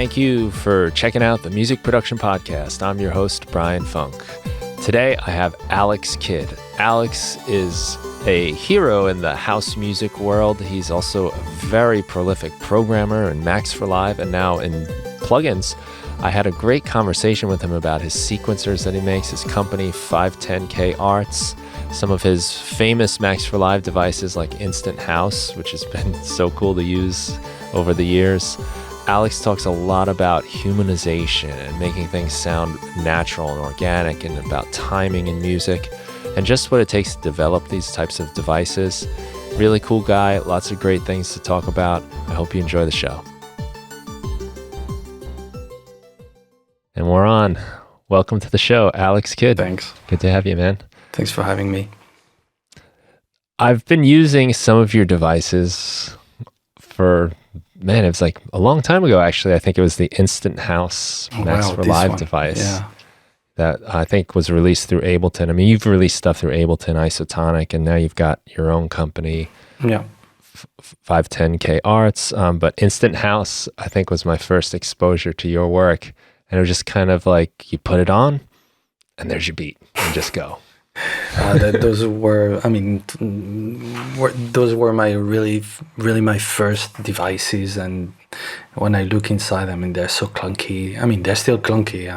Thank you for checking out the Music Production Podcast. I'm your host, Brian Funk. Today, I have Alexkid. Alex is a hero in the house music world. He's also a very prolific programmer in Max for Live and now in plugins. I had a great conversation with him about his sequencers that he makes, his company 510K Arts, some of his famous Max for Live devices like Instant House, which has been so cool to use over the years. Alex talks a lot about humanization and making things sound natural and organic, and about timing in music and just what it takes to develop these types of devices. Really cool guy, lots of great things to talk about. I hope you enjoy the show. And we're on. Welcome to the show, Alexkid. Thanks. Good to have you, man. Thanks for having me. I've been using some of your devices for, man, it was like a long time ago, actually. I think it was the Instant House Max for Live device that I think was released through Ableton. I mean, you've released stuff through Ableton, Isotonik, and now you've got your own company, 510K Arts. But Instant House, I think, was my first exposure to your work. And it was just kind of like you put it on and there's your beat and just go. Those were my my first devices, and when I look inside, I mean, they're so clunky. I mean, they're still clunky.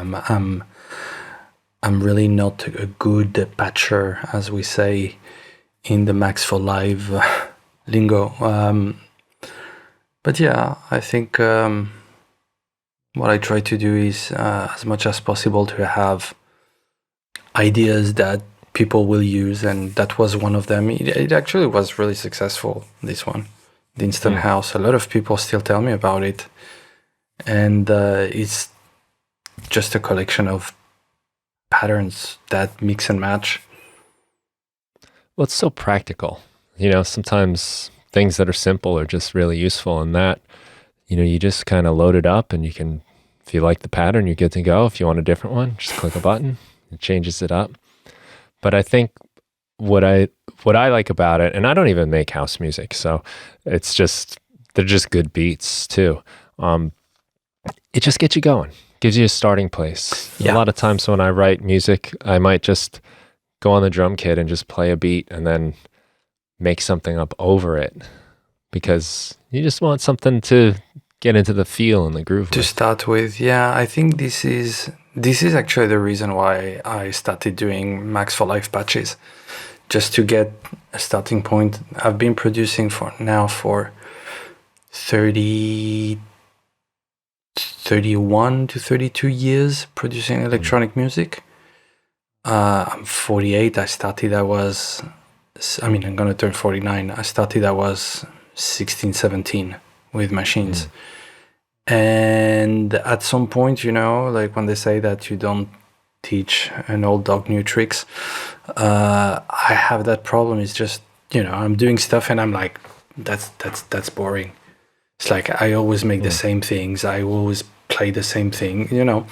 I'm really not a good patcher, as we say in the Max for Live lingo. But yeah, I think what I try to do is, as much as possible, to have ideas that people will use, and that was one of them. It actually was really successful, this one, the Instant House. A lot of people still tell me about it, and it's just a collection of patterns that mix and match. Well, it's so practical. You know, sometimes things that are simple are just really useful, and that, you know, you just kind of load it up and you can, if you like the pattern, you're good to go. If you want a different one, just click a button, it changes it up. But I think what I like about it, and I don't even make house music, so it's just, they're just good beats too. It just gets you going, gives you a starting place. Yeah. A lot of times when I write music, I might just go on the drum kit and just play a beat and then make something up over it, because you just want something to get into the feel and the groove to start with. Yeah, I think this is actually the reason why I started doing Max for Live patches, just to get a starting point. I've been producing for 31 to 32 years producing electronic music. I'm 48. I'm going to turn 49. I started, I was 16, 17 with machines. And at some point, you know, like when they say that you don't teach an old dog new tricks, I have that problem. It's just, you know, I'm doing stuff and I'm like, that's boring. It's like I always make the same things. I always play the same thing, you know.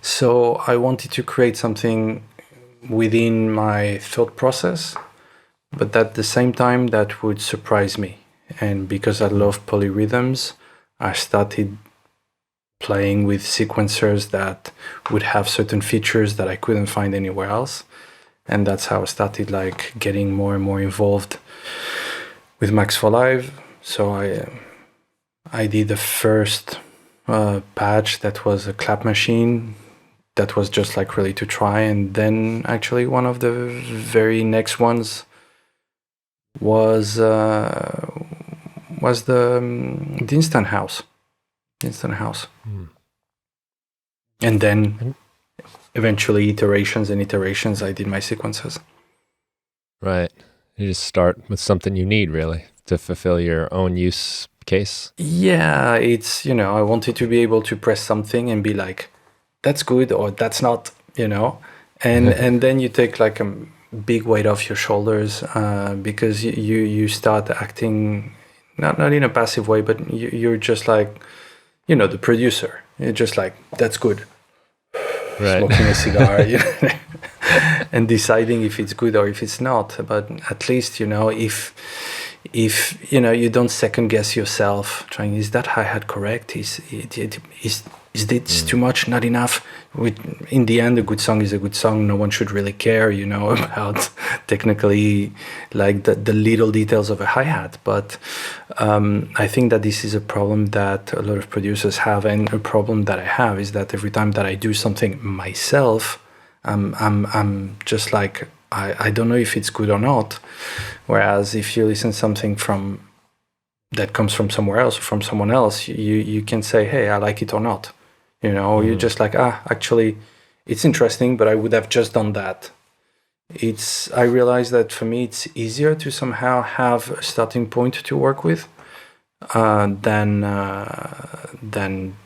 So I wanted to create something within my thought process, but at the same time that would surprise me. And because I love polyrhythms, I started playing with sequencers that would have certain features that I couldn't find anywhere else. And that's how I started like getting more and more involved with Max for Live. So I did the first patch that was a clap machine that was just like really to try. And then actually one of the very next ones was the Instant House. And then eventually iterations, I did my sequences. Right. You just start with something you need, really, to fulfill your own use case. Yeah, it's, you know, I wanted to be able to press something and be like, that's good or that's not, you know. And then you take like a big weight off your shoulders, because you start acting not in a passive way, but you're just like, you know, the producer. You're just like, that's good. Right. Smoking a cigar, you know, and deciding if it's good or if it's not. But at least, you know, if if you don't second guess yourself, trying, is that hi-hat correct? Is this too much? Not enough? In the end, a good song is a good song. No one should really care, about technically like the little details of a hi-hat. But I think that this is a problem that a lot of producers have, and a problem that I have is that every time that I do something myself, I'm just like, I don't know if it's good or not. Whereas if you listen to something that comes from somewhere else or from someone else, you can say, hey, I like it or not. You're just like, actually, it's interesting, but I would have just done that. I realize that for me, it's easier to somehow have a starting point to work with than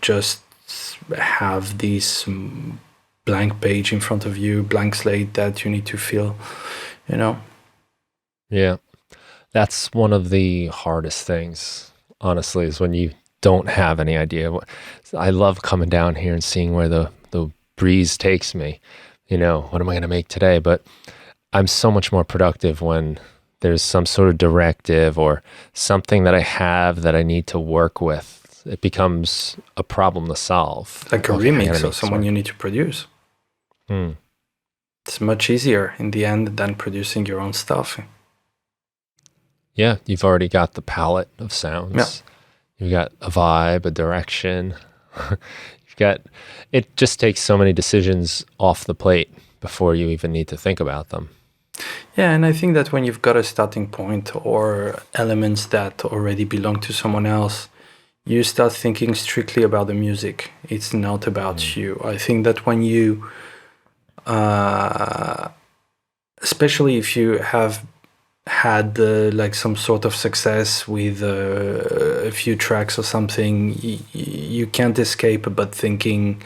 just have this blank page in front of you, blank slate that you need to fill, Yeah. That's one of the hardest things, honestly, is when you don't have any idea. I love coming down here and seeing where the breeze takes me. What am I going to make today? But I'm so much more productive when there's some sort of directive or something that I have that I need to work with. It becomes a problem to solve. Like a remix or someone you need to produce. It's much easier in the end than producing your own stuff. Yeah, you've already got the palette of sounds. Yeah. You've got a vibe, a direction. It just takes so many decisions off the plate before you even need to think about them. Yeah, and I think that when you've got a starting point or elements that already belong to someone else, you start thinking strictly about the music. It's not about you. I think that when you, especially if you have had like some sort of success with a few tracks or something, you can't escape but thinking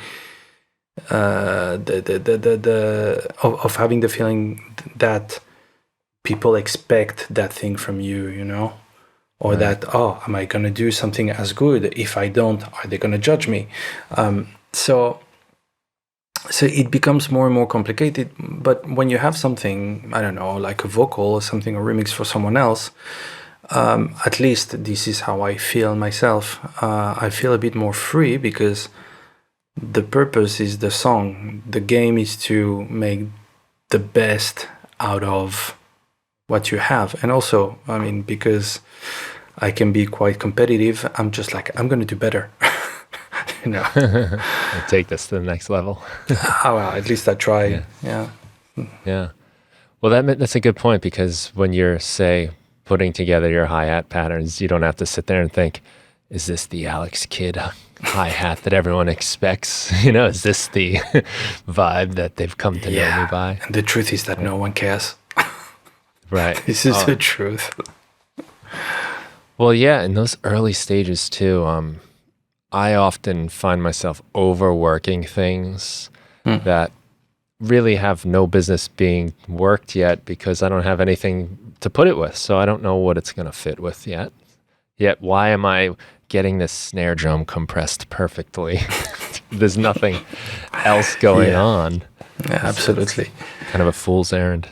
of having the feeling that people expect that thing from you, or that, am I going to do something as good? If I don't, are they going to judge me? So it becomes more and more complicated. But when you have something, I don't know, like a vocal or something, a remix for someone else, at least this is how I feel myself. I feel a bit more free because the purpose is the song. The game is to make the best out of what you have. And also, because I can be quite competitive, I'm just like, I'm going to do better. I'll take this to the next level. Well, at least I try. Yeah. Well, that's a good point, because when you're, say, putting together your hi-hat patterns, you don't have to sit there and think, is this the Alexkid hi-hat that everyone expects? Is this the vibe that they've come to know me by? And the truth is that no one cares. Right. This is the truth. Well, yeah, in those early stages too, I often find myself overworking things that really have no business being worked yet, because I don't have anything to put it with. So I don't know what it's going to fit with yet. Yet, why am I getting this snare drum compressed perfectly? There's nothing else going on. Yeah, absolutely. Kind of a fool's errand.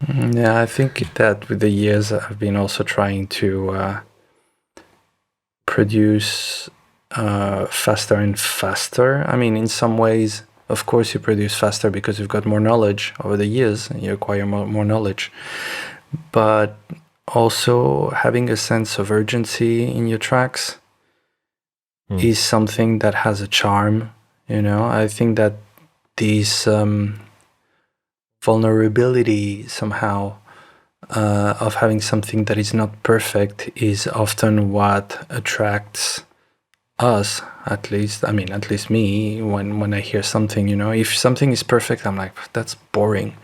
Yeah, I think that with the years, I've been also trying to produce faster and faster. In some ways, of course, you produce faster because you've got more knowledge over the years and you acquire more knowledge. But also having a sense of urgency in your tracks is something that has a charm. I think that this vulnerability somehow of having something that is not perfect is often what attracts us, at least me, when I hear something. If something is perfect, I'm like, that's boring.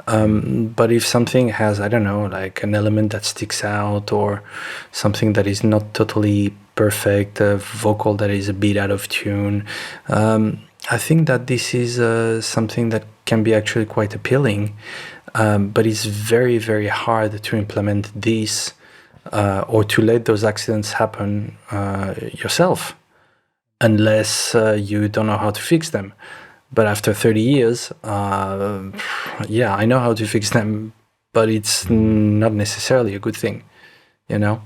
But if something has, I don't know, like an element that sticks out, or something that is not totally perfect, a vocal that is a bit out of tune, I think that this is something that can be actually quite appealing, but it's very, very hard to implement this or to let those accidents happen yourself, unless you don't know how to fix them. But after 30 years, I know how to fix them, but it's not necessarily a good thing. you know.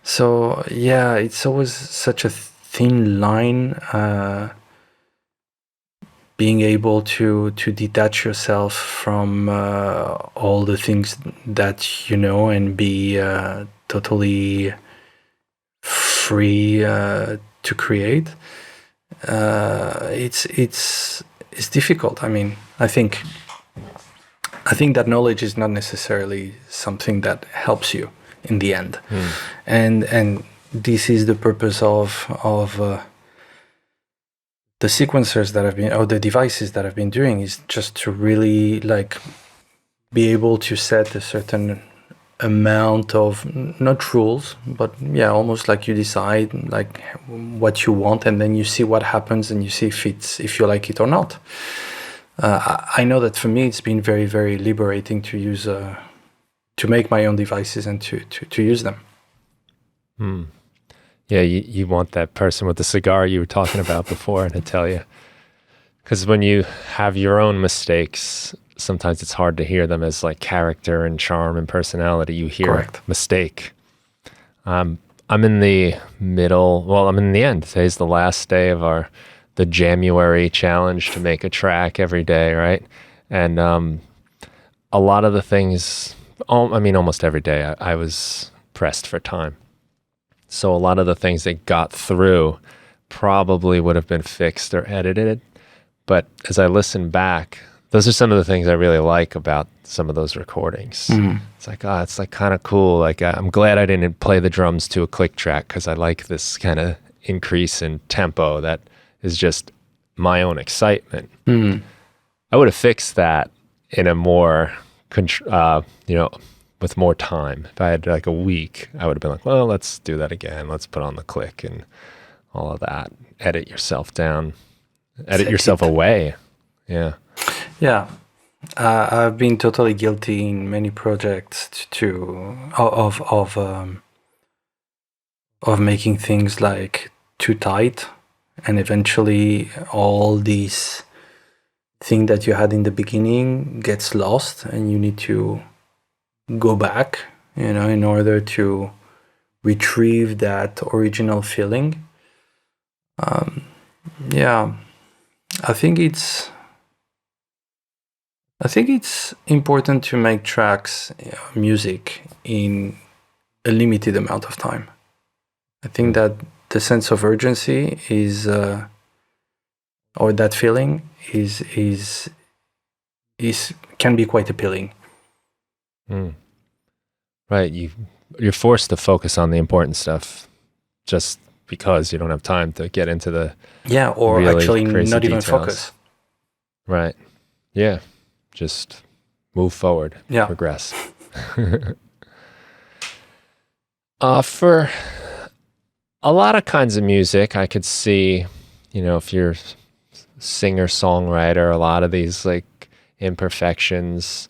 So yeah, it's always such a thin line, being able to detach yourself from all the things that you know and be totally free to create. It's difficult. I mean, I think that knowledge is not necessarily something that helps you in the end, and this is the purpose of the sequencers that I've been, or the devices that I've been doing, is just to really like be able to set a certain amount of, not rules, but yeah, almost like you decide like what you want, and then you see what happens, and you see if you like it or not. I know that for me, it's been very, very liberating to use to make my own devices and to use them. Yeah, you want that person with the cigar you were talking about before to tell you. Because when you have your own mistakes, sometimes it's hard to hear them as like character and charm and personality. You hear Correct. mistake. I'm in the middle. Well, I'm in the end. Today's the last day of the January challenge to make a track every day, right? And a lot of the things, almost every day, I was pressed for time. So a lot of the things that got through probably would have been fixed or edited. But as I listen back, those are some of the things I really like about some of those recordings. It's like, it's like kind of cool. Like I'm glad I didn't play the drums to a click track, because I like this kind of increase in tempo that is just my own excitement. I would have fixed that in a more, with more time. If I had like a week, I would have been like, well, let's do that again. Let's put on the click and all of that. Edit yourself down. Edit yourself away. Yeah. Yeah. I've been totally guilty in many projects of making things like too tight, and eventually all these thing that you had in the beginning gets lost, and you need to go back, in order to retrieve that original feeling. Yeah, I think it's important to make tracks, music, in a limited amount of time. I think that the sense of urgency is, or that feeling is can be quite appealing. Right. You're forced to focus on the important stuff just because you don't have time to get into the or really actually crazy not even details. focus. Right. Yeah. Just move forward. Yeah. Progress. For a lot of kinds of music, I could see, if you're singer-songwriter, a lot of these like imperfections,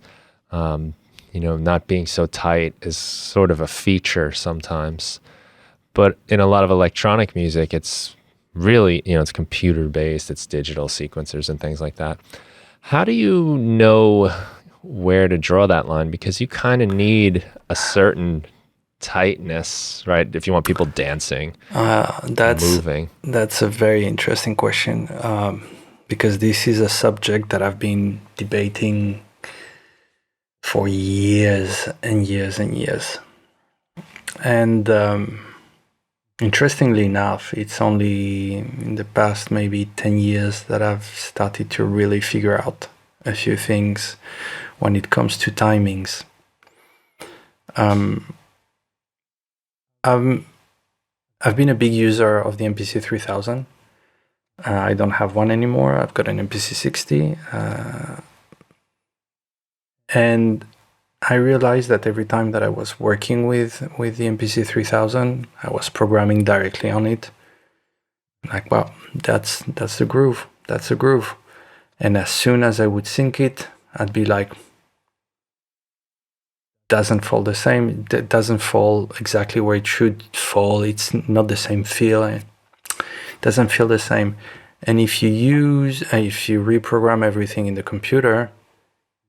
not being so tight is sort of a feature sometimes. But in a lot of electronic music, it's really, it's computer-based, it's digital sequencers and things like that. How do you know where to draw that line? Because you kind of need a certain tightness, right? If you want people dancing, moving. That's a very interesting question, because this is a subject that I've been debating for years and years and years. And interestingly enough, it's only in the past maybe 10 years that I've started to really figure out a few things when it comes to timings. I've been a big user of the MPC 3000. I don't have one anymore. I've got an MPC 60. And I realized that every time that I was working with the MPC 3000, I was programming directly on it. Like, wow, that's the groove. That's the groove. And as soon as I would sync it, I'd be like, doesn't fall the same. It doesn't fall exactly where it should fall. It's not the same feel. It doesn't feel the same. And if you reprogram everything in the computer,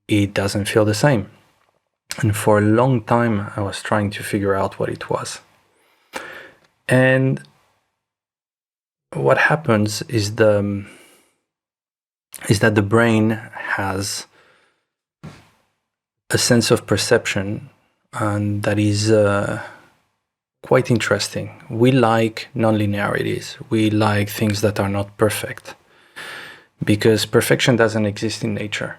it doesn't feel the same. And for a long time, I was trying to figure out what it was. And what happens is that the brain has a sense of perception that is quite interesting. We like nonlinearities. We like things that are not perfect, because perfection doesn't exist in nature.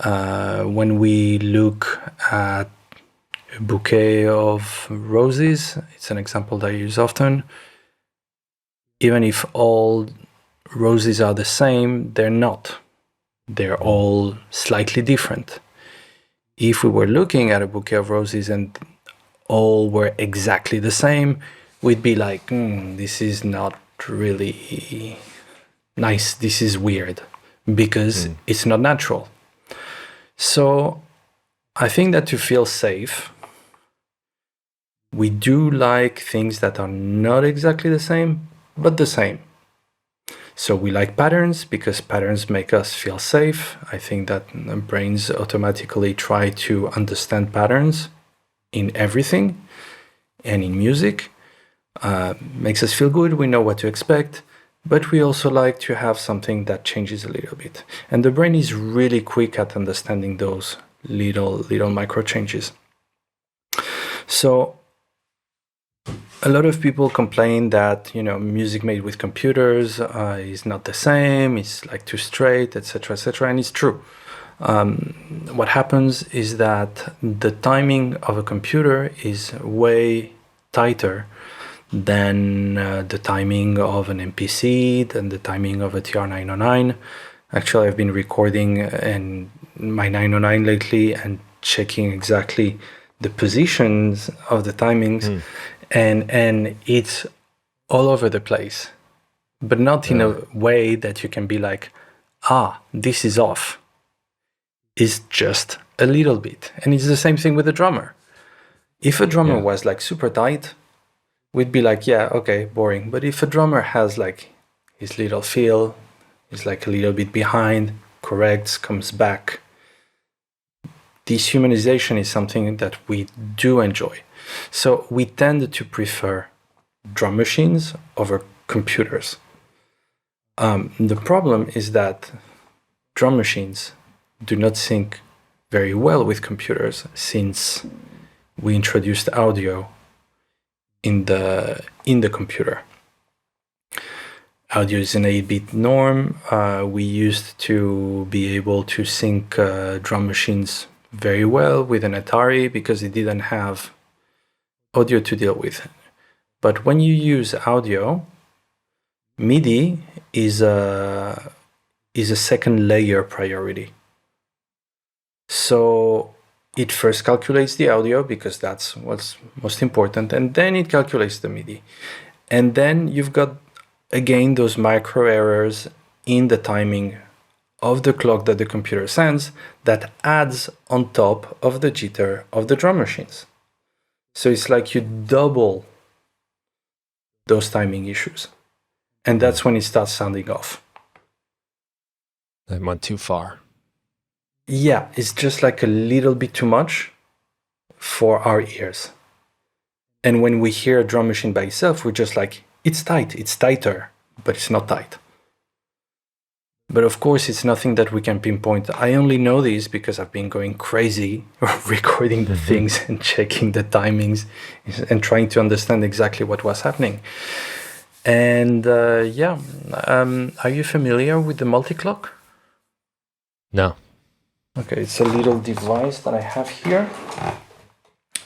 When we look at a bouquet of roses, it's an example that I use often. Even if all roses are the same, they're not. They're all slightly different. If we were looking at a bouquet of roses and all were exactly the same, we'd be like, this is not really nice. This is weird, because it's not natural. So I think that to feel safe, we do like things that are not exactly the same, but the same. So we like patterns because patterns make us feel safe. I think that brains automatically try to understand patterns in everything, and in music. Makes us feel good. We know what to expect, but we also like to have something that changes a little bit. And the brain is really quick at understanding those little micro changes. So a lot of people complain that music made with computers is not the same. It's like too straight, etc., etc. And it's true. What happens is that the timing of a computer is way tighter than the timing of an MPC, than the timing of a TR-909. Actually, I've been recording my 909 lately and checking exactly the positions of the timings, and it's all over the place, but not in a way that you can be like, this is off. It's just a little bit. And it's the same thing with a drummer. If a drummer was like super tight, we'd be like, yeah, okay, boring. But if a drummer has like his little feel, is like a little bit behind, corrects, comes back, this humanization is something that we do enjoy. So we tend to prefer drum machines over computers. The problem is that drum machines do not sync very well with computers, since we introduced audio in the computer. Audio is an 8-bit norm. We used to be able to sync drum machines very well with an Atari because it didn't have audio to deal with. But when you use audio, MIDI is a second layer priority. So it first calculates the audio because that's what's most important, and then it calculates the MIDI. And then you've got, again, those micro errors in the timing of the clock that the computer sends that adds on top of the jitter of the drum machines. So it's like you double those timing issues. And that's when it starts sounding off. That went too far. Yeah, it's just like a little bit too much for our ears. And when we hear a drum machine by itself, we're just like, it's tight, it's tighter, but it's not tight. But of course, it's nothing that we can pinpoint. I only know this because I've been going crazy recording the things and checking the timings and trying to understand exactly what was happening. And are you familiar with the multi-clock? No. Okay, it's a little device that I have here.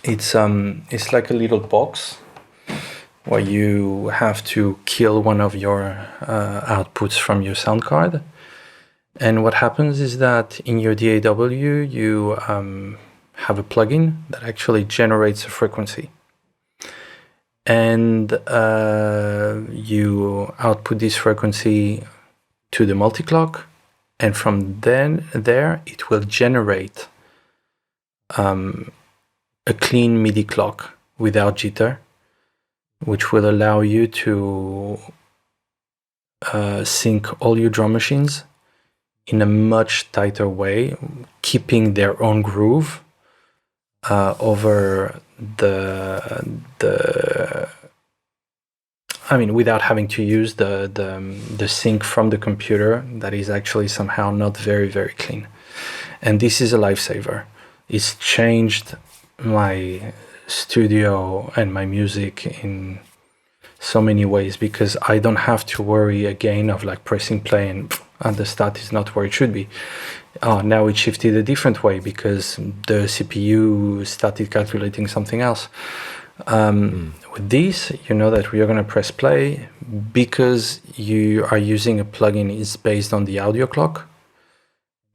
It's like a little box where you have to kill one of your outputs from your sound card. And what happens is that in your DAW, you have a plugin that actually generates a frequency. And you output this frequency to the multi-clock. And from there, it will generate a clean MIDI clock without jitter, which will allow you to sync all your drum machines, in a much tighter way, keeping their own groove, over the I mean, without having to use the sync from the computer that is actually somehow not very, very clean. And this is a lifesaver. It's changed my studio and my music in so many ways, because I don't have to worry again of like pressing play and the start is not where it should be. Oh, now it shifted a different way because the CPU started calculating something else. With this, you know that we are going to press play because you are using a plugin is based on the audio clock,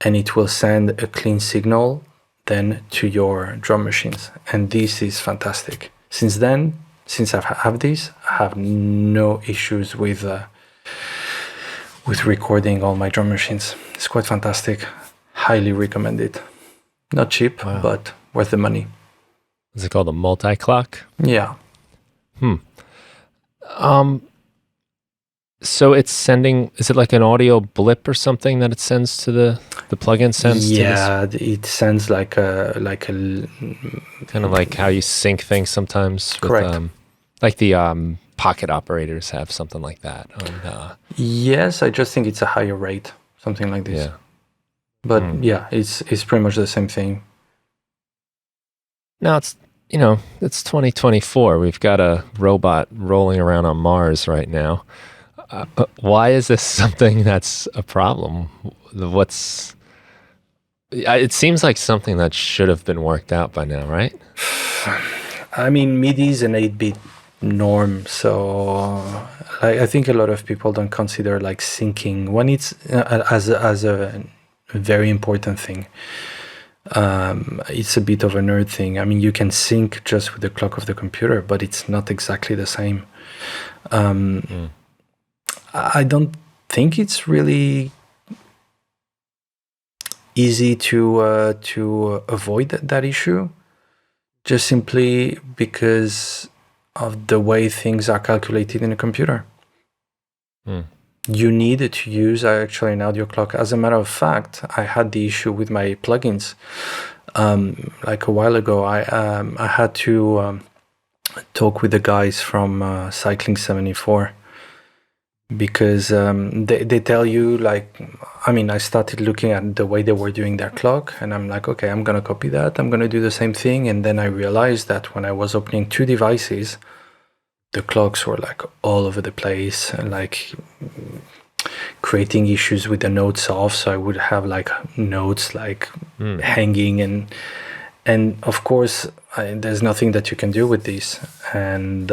and it will send a clean signal then to your drum machines. And this is fantastic. Since then, since I have this, I have no issues with recording all my drum machines. It's quite fantastic. Highly recommend it. Not cheap, wow, but worth the money. Is it called a multi-clock? Yeah. So it's sending, is it like an audio blip or something that it sends to the plugin sends to this? Yeah, it sends like a Kind of like how you sync things sometimes with, correct. like the pocket operators have something like that. Yes, I just think it's a higher rate, something like this. Yeah. But yeah, it's pretty much the same thing. Now it's 2024. We've got a robot rolling around on Mars right now. Why is this something that's a problem? It seems like something that should have been worked out by now, right? I mean, MIDI is an 8-bit norm, so I think a lot of people don't consider like syncing when it's as a very important thing. It's a bit of a nerd thing. I mean, you can sync just with the clock of the computer, but it's not exactly the same. I don't think it's really easy to avoid that issue, just simply because of the way things are calculated in a computer. You need to use actually an audio clock. As a matter of fact, I had the issue with my plugins. Like a while ago, I had to talk with the guys from Cycling 74, because they tell you, like, I mean, I started looking at the way they were doing their clock, and I'm like, okay, I'm going to copy that. I'm going to do the same thing. And then I realized that when I was opening two devices, the clocks were like all over the place, and like creating issues with the notes off. So I would have like notes like hanging, and of course there's nothing that you can do with this. And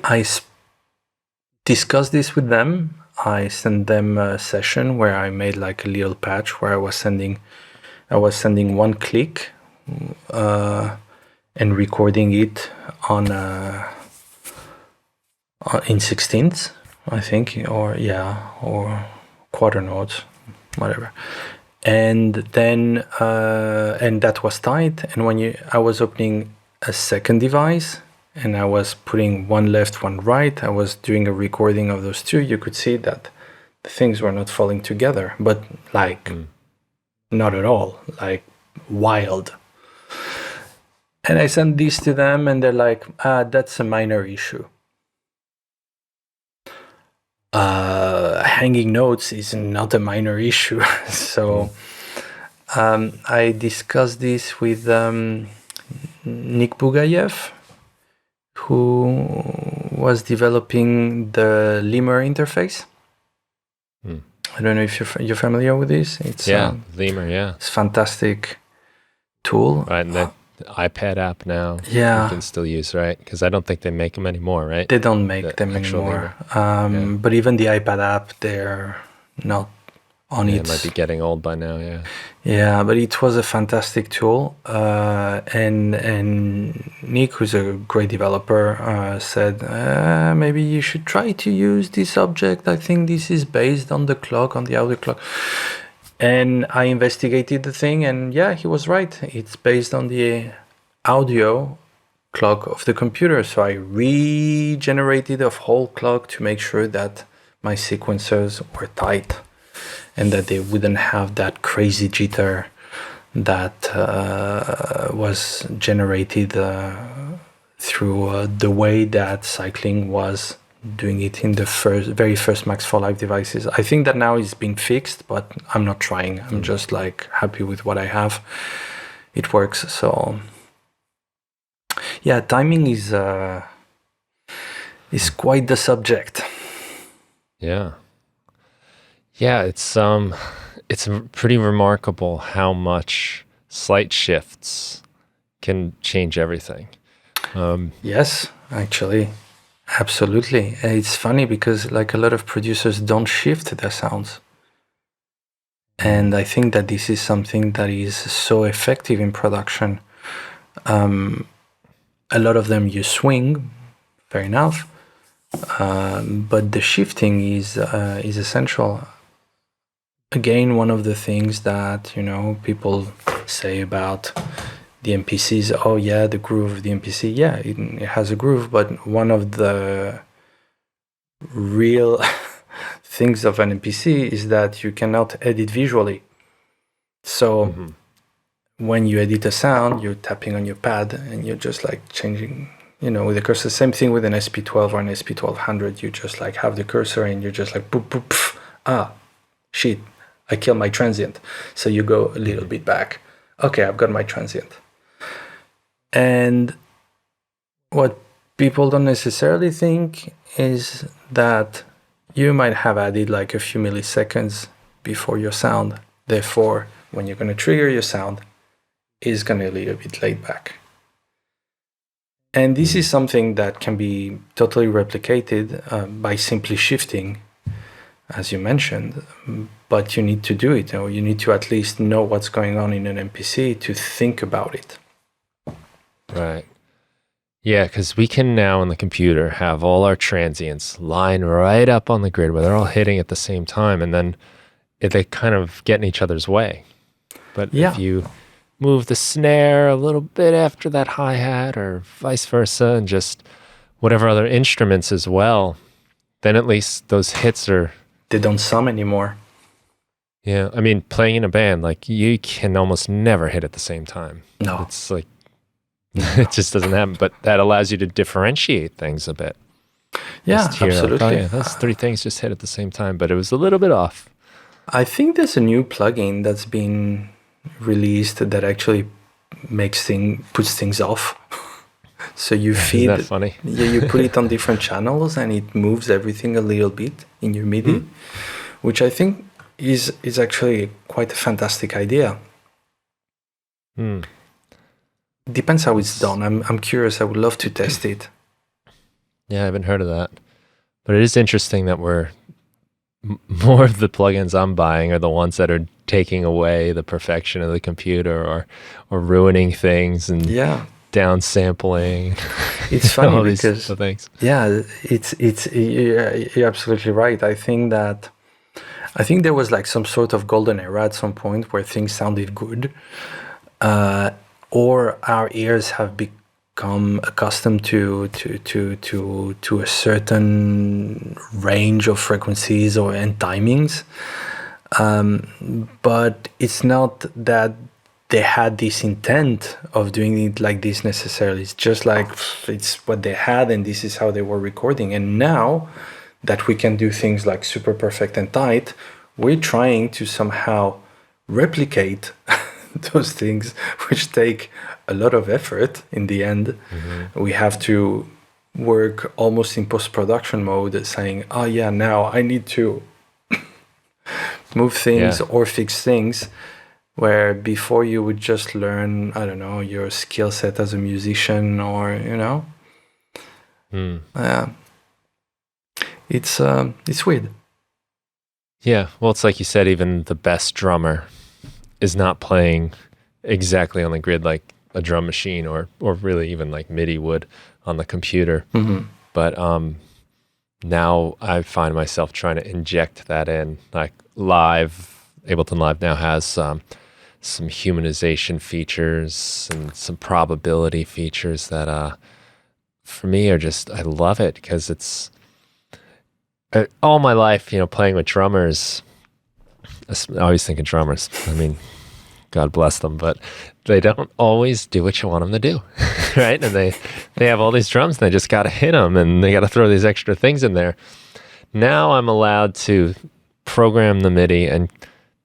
I discussed this with them. I sent them a session where I made like a little patch where I was sending one click and recording it on in 16ths, I think, or quarter notes, whatever. And then and that was tight. And when I was opening a second device and I was putting one left, one right, I was doing a recording of those two, you could see that the things were not falling together, but like not at all, like wild. And I sent this to them and they're like, that's a minor issue. Hanging notes is not a minor issue. So I discussed this with Nick Bugayev, who was developing the Lemur interface. I don't know if you're familiar with this. It's Lemur, it's a fantastic tool. Right, and the iPad app now you can still use, right? Because I don't think they make them anymore, right? They don't make them anymore. But even the iPad app, they're not on it. It might be getting old by now, yeah. Yeah, but it was a fantastic tool. And Nick, who's a great developer, said, maybe you should try to use this object. I think this is based on the clock, on the audio clock. And I investigated the thing, and yeah, he was right. It's based on the audio clock of the computer. So I regenerated a whole clock to make sure that my sequencers were tight and that they wouldn't have that crazy jitter that was generated through the way that cycling was doing it in the very first Max for Live devices. I think that now it's been fixed, but I'm not trying. I'm just like happy with what I have. It works. So yeah, timing is quite the subject. Yeah. Yeah, it's pretty remarkable how much slight shifts can change everything. Yes, actually, absolutely. It's funny because like a lot of producers don't shift their sounds. And I think that this is something that is so effective in production. A lot of them use swing, fair enough, but the shifting is essential. Again, one of the things that people say about the MPCs, oh yeah, the groove of the MPC, yeah, it has a groove, but one of the real things of an MPC is that you cannot edit visually. So when you edit a sound, you're tapping on your pad and you're just like changing, with the cursor. Same thing with an SP12 or an SP1200. You just like have the cursor and you're just like, boop, boop, pff, shit, I killed my transient. So you go a little bit back. Okay, I've got my transient. And what people don't necessarily think is that you might have added like a few milliseconds before your sound. Therefore, when you're going to trigger your sound, it's going to be a little bit laid back. And this is something that can be totally replicated by simply shifting, as you mentioned, but you need to do it. You need to at least know what's going on in an MPC to think about it. Right. Yeah, because we can now in the computer have all our transients line right up on the grid where they're all hitting at the same time, and then they kind of get in each other's way. But if you move the snare a little bit after that hi-hat or vice versa, and just whatever other instruments as well, then at least those hits are... They don't sum anymore. Yeah, I mean, playing in a band, like you can almost never hit at the same time. No. It's like, it just doesn't happen, but that allows you to differentiate things a bit. Yeah, absolutely. Like, oh yeah, those three things just hit at the same time, but it was a little bit off. I think there's a new plugin that's been released that actually puts things off. So you feed... Isn't that funny? Yeah, you put it on different channels and it moves everything a little bit in your MIDI, which I think is actually quite a fantastic idea. Depends how it's done. I'm curious. I would love to test it. Yeah, I haven't heard of that. But it is interesting that more of the plugins I'm buying are the ones that are taking away the perfection of the computer or ruining things and downsampling. It's funny all because these things. Yeah, you're absolutely right. I think there was like some sort of golden era at some point where things sounded good. Or our ears have become accustomed to a certain range of frequencies and timings, but it's not that they had this intent of doing it like this necessarily. It's just like it's what they had, and this is how they were recording. And now that we can do things like super perfect and tight, we're trying to somehow replicate those things, which take a lot of effort in the end. We have to work almost in post-production mode, saying, oh yeah, now I need to move things or fix things, where before you would just learn, I don't know, your skill set as a musician, or it's weird. Yeah, well, it's like you said, even the best drummer is not playing exactly on the grid like a drum machine or really even like MIDI would on the computer. But now I find myself trying to inject that in. Like Ableton Live now has some humanization features and some probability features that for me are just, I love it because it's all my life, playing with drummers. I always think of drummers. I mean, God bless them, but they don't always do what you want them to do, right? And they have all these drums, and they just got to hit them, and they got to throw these extra things in there. Now I'm allowed to program the MIDI and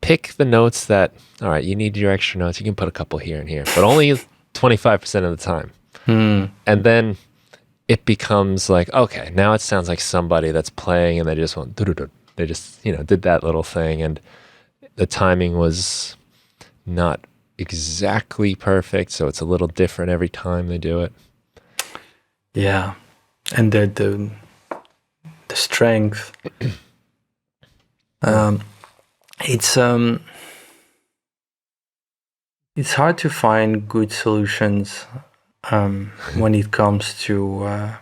pick the notes that, all right, you need your extra notes. You can put a couple here and here, but only 25% of the time. And then it becomes like, okay, now it sounds like somebody that's playing and they just went, they just, did that little thing. And the timing was not exactly perfect. So it's a little different every time they do it. Yeah. And the strength, it's hard to find good solutions when it comes to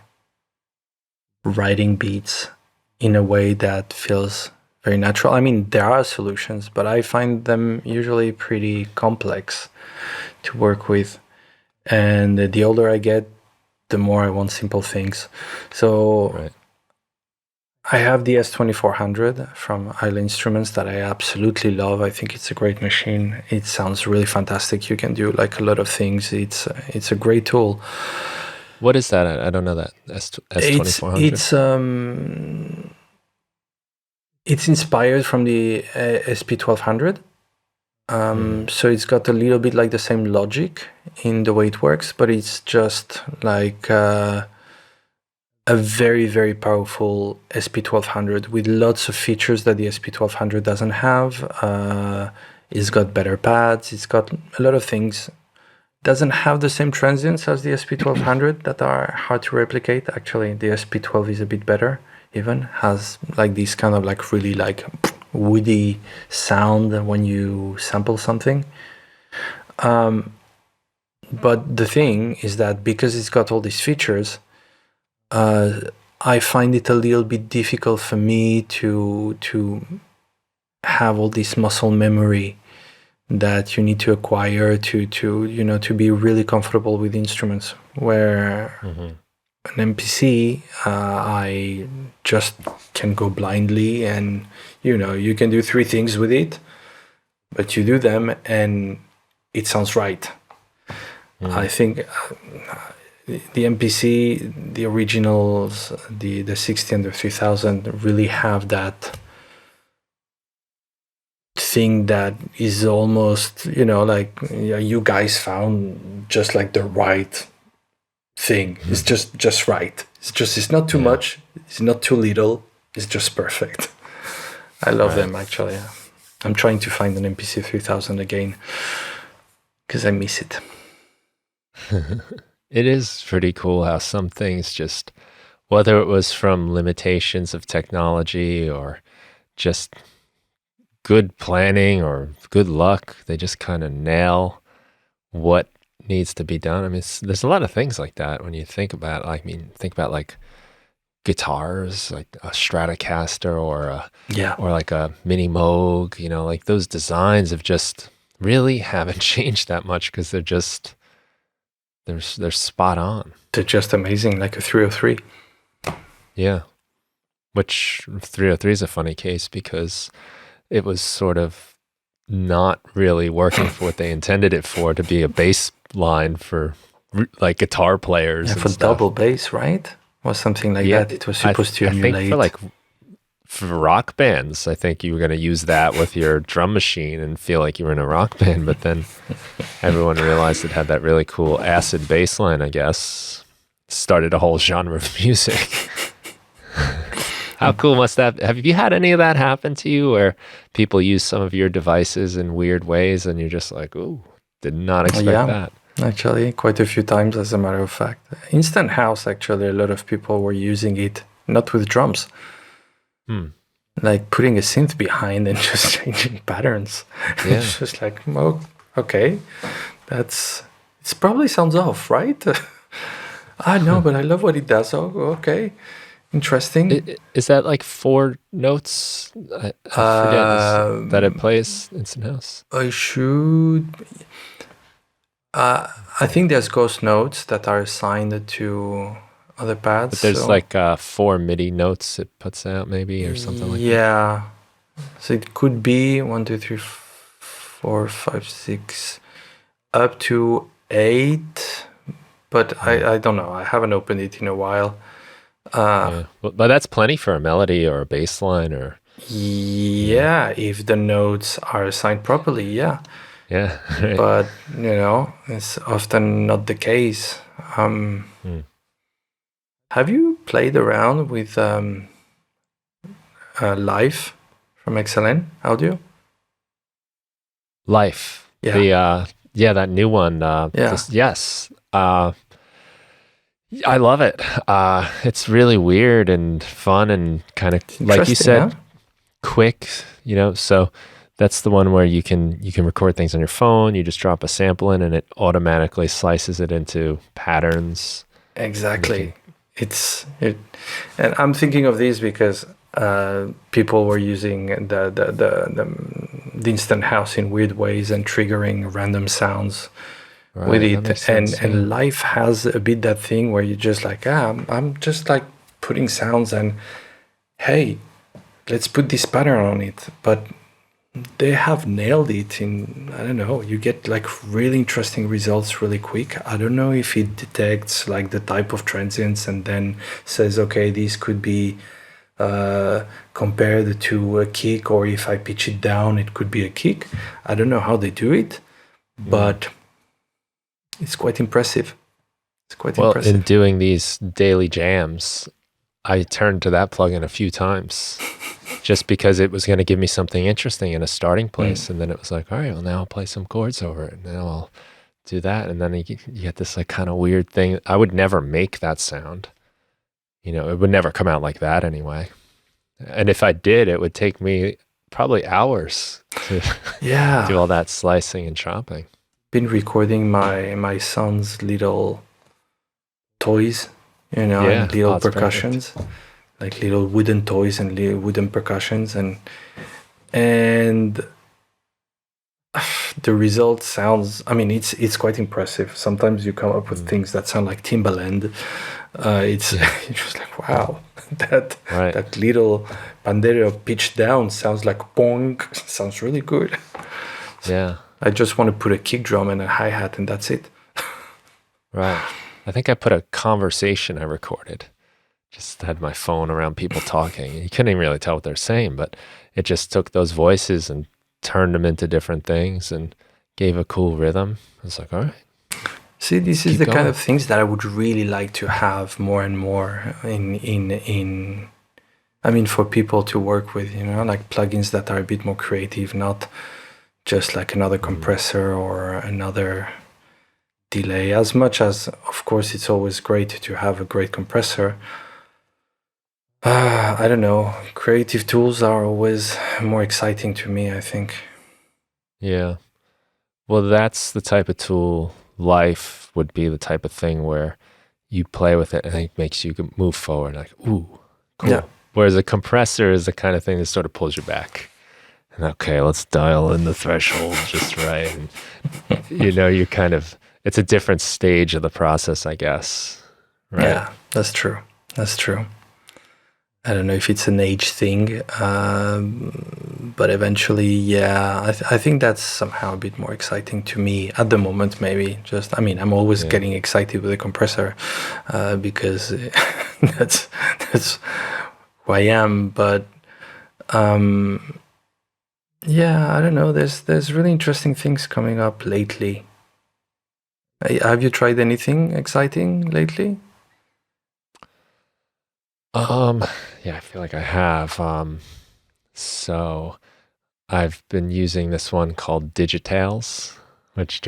writing beats in a way that feels very natural. I mean, there are solutions, but I find them usually pretty complex to work with. And the older I get, the more I want simple things. So Right. I have the S2400 from Isle Instruments that I absolutely love. I think it's a great machine. It sounds really fantastic. You can do like a lot of things. It's a great tool. What is that? I don't know that. S2400? It's inspired from the SP1200. So it's got a little bit like the same logic in the way it works, but it's just like a very, very powerful SP1200 with lots of features that the SP1200 doesn't have. It's got better pads. It's got a lot of things. Doesn't have the same transients as the SP1200 that are hard to replicate. Actually, the SP12 is a bit better. Even has like this kind of like really like woody sound when you sample something. But the thing is that because it's got all these features, I find it a little bit difficult for me to have all this muscle memory that you need to acquire to be really comfortable with instruments. Where an MPC, I just can go blindly, and you can do 3 things with it, but you do them and it sounds right. I think the MPC, the originals, the 60 and the 3000 really have that thing that is almost, like you guys found just like the right thing. It's just right. It's not too much. It's not too little. It's just perfect. I love them, actually. I'm trying to find an MPC 3000 again because I miss it. It is pretty cool how some things just, whether it was from limitations of technology or just good planning or good luck, they just kind of nail what needs to be done. I mean, there's a lot of things like that when you think about, think about like guitars, like a Stratocaster or like a Mini Moog, like those designs have just really haven't changed that much because they're just, they're spot on. They're just amazing, like a 303. Yeah. Which 303 is a funny case because it was sort of not really working for what they intended it for, to be a bass line for like guitar players. Yeah, and for stuff. double bass, right? Or something like that. It was supposed to emulate. I think for rock bands, I think you were going to use that with your drum machine and feel like you were in a rock band, but then everyone realized it had that really cool acid bass line, I guess. Started a whole genre of music. How cool must that have you had any of that happen to you where people use some of your devices in weird ways and you're just like, ooh, did not expect that? Actually, quite a few times, as a matter of fact. Instant House, actually, a lot of people were using it, not with drums. Like putting a synth behind and just changing patterns. Yeah. It's just like, oh, okay, it probably sounds off, right? I know, but I love what it does. Oh, okay. Interesting. Is that like 4 notes? I forget that it plays Instant House. I think there's ghost notes that are assigned to other pads. But there's like 4 MIDI notes it puts out, maybe, or something like that. Yeah. So it could be 1, 2, 3, 4, 5, 6, up to 8. But I don't know. I haven't opened it in a while. Yeah. But that's plenty for a melody or a bass line or... Yeah, if the notes are assigned properly, yeah. Yeah. Right. But, it's often not the case. Have you played around with Live from XLN Audio? Life. Yeah. That new one. Yes. I love it. It's really weird and fun and kind of, like you said, quick, so that's the one where you can record things on your phone. You just drop a sample in and it automatically slices it into patterns. Exactly. And I'm thinking of these because people were using the instant house in weird ways and triggering random sounds with it. And Life has a bit that thing where you're just like, I'm just like putting sounds and hey, let's put this pattern on it. But they have nailed it in, I don't know, you get like really interesting results really quick. I don't know if it detects like the type of transients and then says, okay, this could be compared to a kick, or if I pitch it down, it could be a kick. I don't know how they do it, but it's quite impressive. In doing these daily jams, I turned to that plugin a few times just because it was going to give me something interesting in a starting place. And then it was like, all right, well, now I'll play some chords over it. And now I'll do that. And then you get this like kind of weird thing. I would never make that sound. It would never come out like that anyway. And if I did, it would take me probably hours to do all that slicing and chopping. Been recording my son's little toys, and little percussions, perfect. Like little wooden toys and little wooden percussions, and the result sounds, it's quite impressive. Sometimes you come up with things that sound like Timbaland. It's just like, wow, that little pandero pitched down sounds like pong. Sounds really good. Yeah. I just want to put a kick drum and a hi-hat and that's it. Right. I think I put a conversation I recorded. Just had my phone around people talking. You couldn't even really tell what they're saying, but it just took those voices and turned them into different things and gave a cool rhythm. I was like, all right. See, this is the kind of things that I would really like to have more and more for people to work with, like plugins that are a bit more creative, not just like another compressor or another delay. As much as, of course, it's always great to have a great compressor. I don't know. Creative tools are always more exciting to me, I think. Yeah. Well, that's the type of tool. Life would be the type of thing where you play with it and it makes you move forward. Like, ooh, cool. Yeah. Whereas a compressor is the kind of thing that sort of pulls you back. And okay, let's dial in the threshold just right. And, you're kind of, it's a different stage of the process, I guess. Right? Yeah, that's true. I don't know if it's an age thing, but eventually, I think that's somehow a bit more exciting to me at the moment, maybe. I'm always getting excited with a compressor because that's who I am, but I don't know. There's really interesting things coming up lately. Have you tried anything exciting lately? Yeah, I feel like I have. So I've been using this one called Digitales, which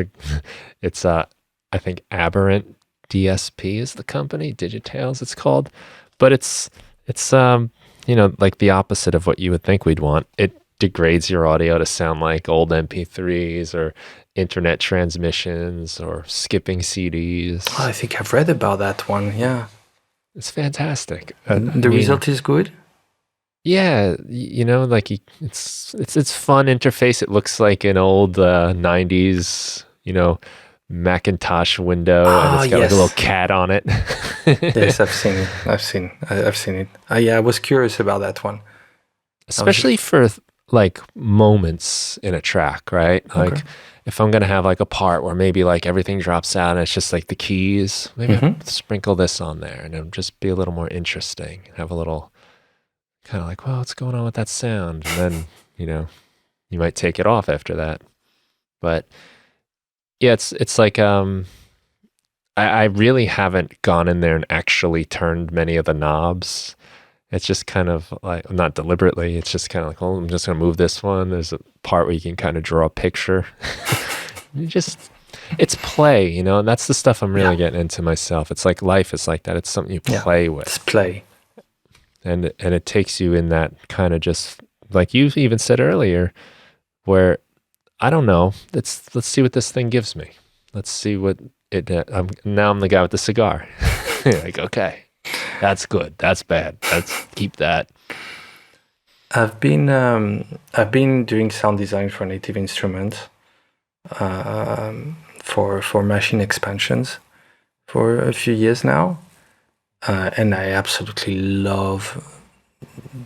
it's I think Aberrant DSP is the company, Digitales it's called, but it's like the opposite of what you would think we'd want. It degrades your audio to sound like old MP3s or internet transmissions or skipping CDs. Oh, I think I've read about that one. Yeah, it's fantastic. The result is good. Yeah, it's fun interface. It looks like an old 90s, Macintosh window, and it's got like a little cat on it. Yes, I've seen it. I was curious about that one. Especially for like moments in a track, right? Like if I'm gonna have like a part where maybe like everything drops out and it's just like the keys, maybe I'll sprinkle this on there and it'll just be a little more interesting. Have a little kind of like, well, what's going on with that sound? And then, you might take it off after that. But yeah, it's like I really haven't gone in there and actually turned many of the knobs. It's just kind of like, not deliberately, it's just kind of like, oh, I'm just going to move this one. There's a part where you can kind of draw a picture. It's play, and that's the stuff I'm really getting into myself. It's like life is like that. It's something you play with. It's play. And it takes you in that kind of just, like you even said earlier, where, I don't know, let's see what this thing gives me. Let's see what now I'm the guy with the cigar. Like, okay. That's good. That's bad. Let's keep that. I've been doing sound design for native instruments, for machine expansions for a few years now, and I absolutely love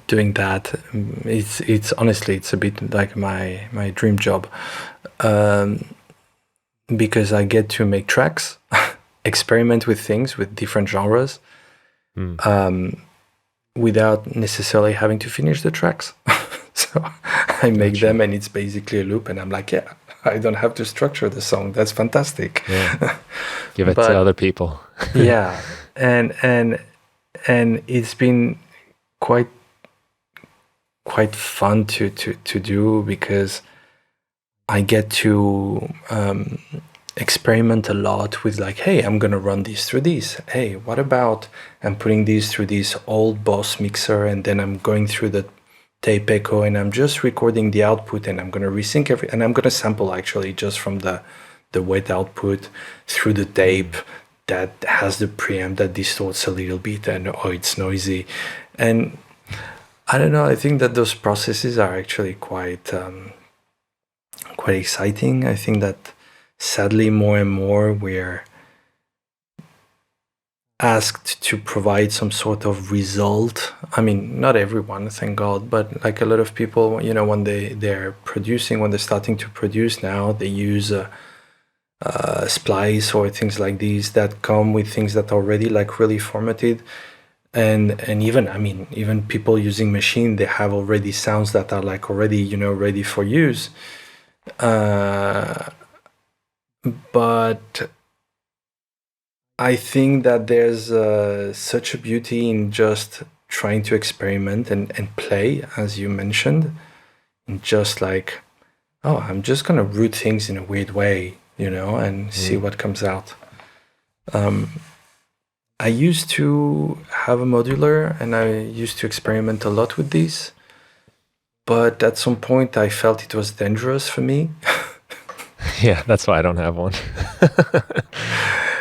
doing that. It's honestly, it's a bit like my dream job, because I get to make tracks, experiment with things with different genres. Without necessarily having to finish the tracks. So I make them and it's basically a loop and I'm like, yeah, I don't have to structure the song. That's fantastic. Yeah. Give it to other people. Yeah. And it's been quite fun to do, because I get to experiment a lot with like, hey, I'm gonna run this through this. Hey, what about I'm putting these through this old Boss mixer, and then I'm going through the tape echo and I'm just recording the output, and I'm gonna resync and I'm gonna sample actually just from the wet output through the tape that has the preamp that distorts a little bit and it's noisy. And I don't know, I think that those processes are actually quite exciting. I think that sadly, more and more we're asked to provide some sort of result. I mean, not everyone, thank God, but like a lot of people, when they're starting to produce now, they use splice or things like these that come with things that are already like really formatted. And even people using machine, they have already sounds that are like already, ready for use. But I think that there's such a beauty in just trying to experiment and play, as you mentioned, and just like, oh, I'm just gonna root things in a weird way, and see what comes out. I used to have a modular and I used to experiment a lot with these, but at some point I felt it was dangerous for me. Yeah, that's why I don't have one.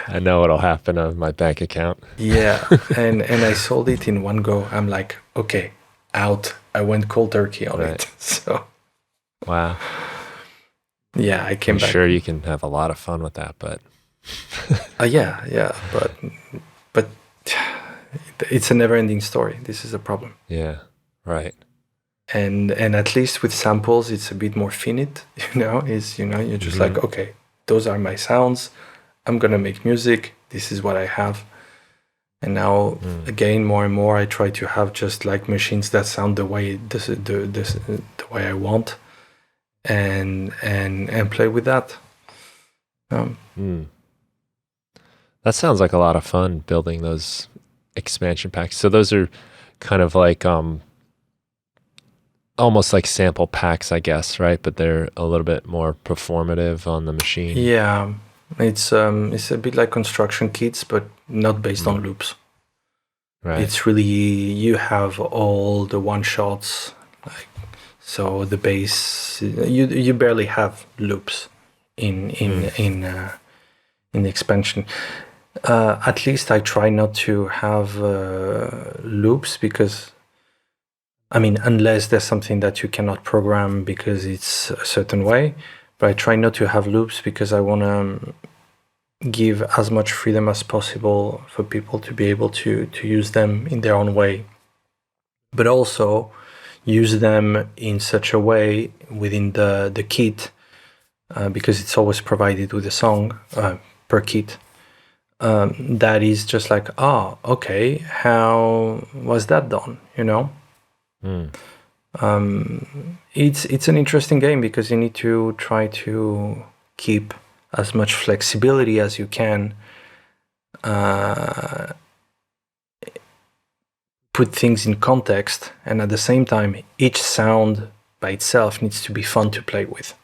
I know what'll happen on my bank account. Yeah, and I sold it in one go. I'm like, okay, out. I went cold turkey on it. So, wow. Yeah, I came back. I'm sure you can have a lot of fun with that, but yeah, but it's a never-ending story. This is a problem. Yeah, right. And at least with samples, it's a bit more finite. You're just like, okay, those are my sounds. I'm gonna make music. This is what I have. And now, again, more and more, I try to have just like machines that sound the way the way I want, and play with that. That sounds like a lot of fun, building those expansion packs. So those are kind of like almost like sample packs, I guess, right? But they're a little bit more performative on the machine. Yeah, it's a bit like construction kits, but not based on loops. Right. It's really, you have all the one shots, like, so the bass, you barely have loops in the expansion. At least I try not to have loops, because unless there's something that you cannot program because it's a certain way, but I try not to have loops because I want to give as much freedom as possible for people to be able to use them in their own way. But also, use them in such a way within the kit, because it's always provided with a song per kit. That is just like, oh, okay, how was that done? You know, it's an interesting game because you need to try to keep as much flexibility as you can, put things in context, and at the same time, each sound by itself needs to be fun to play with.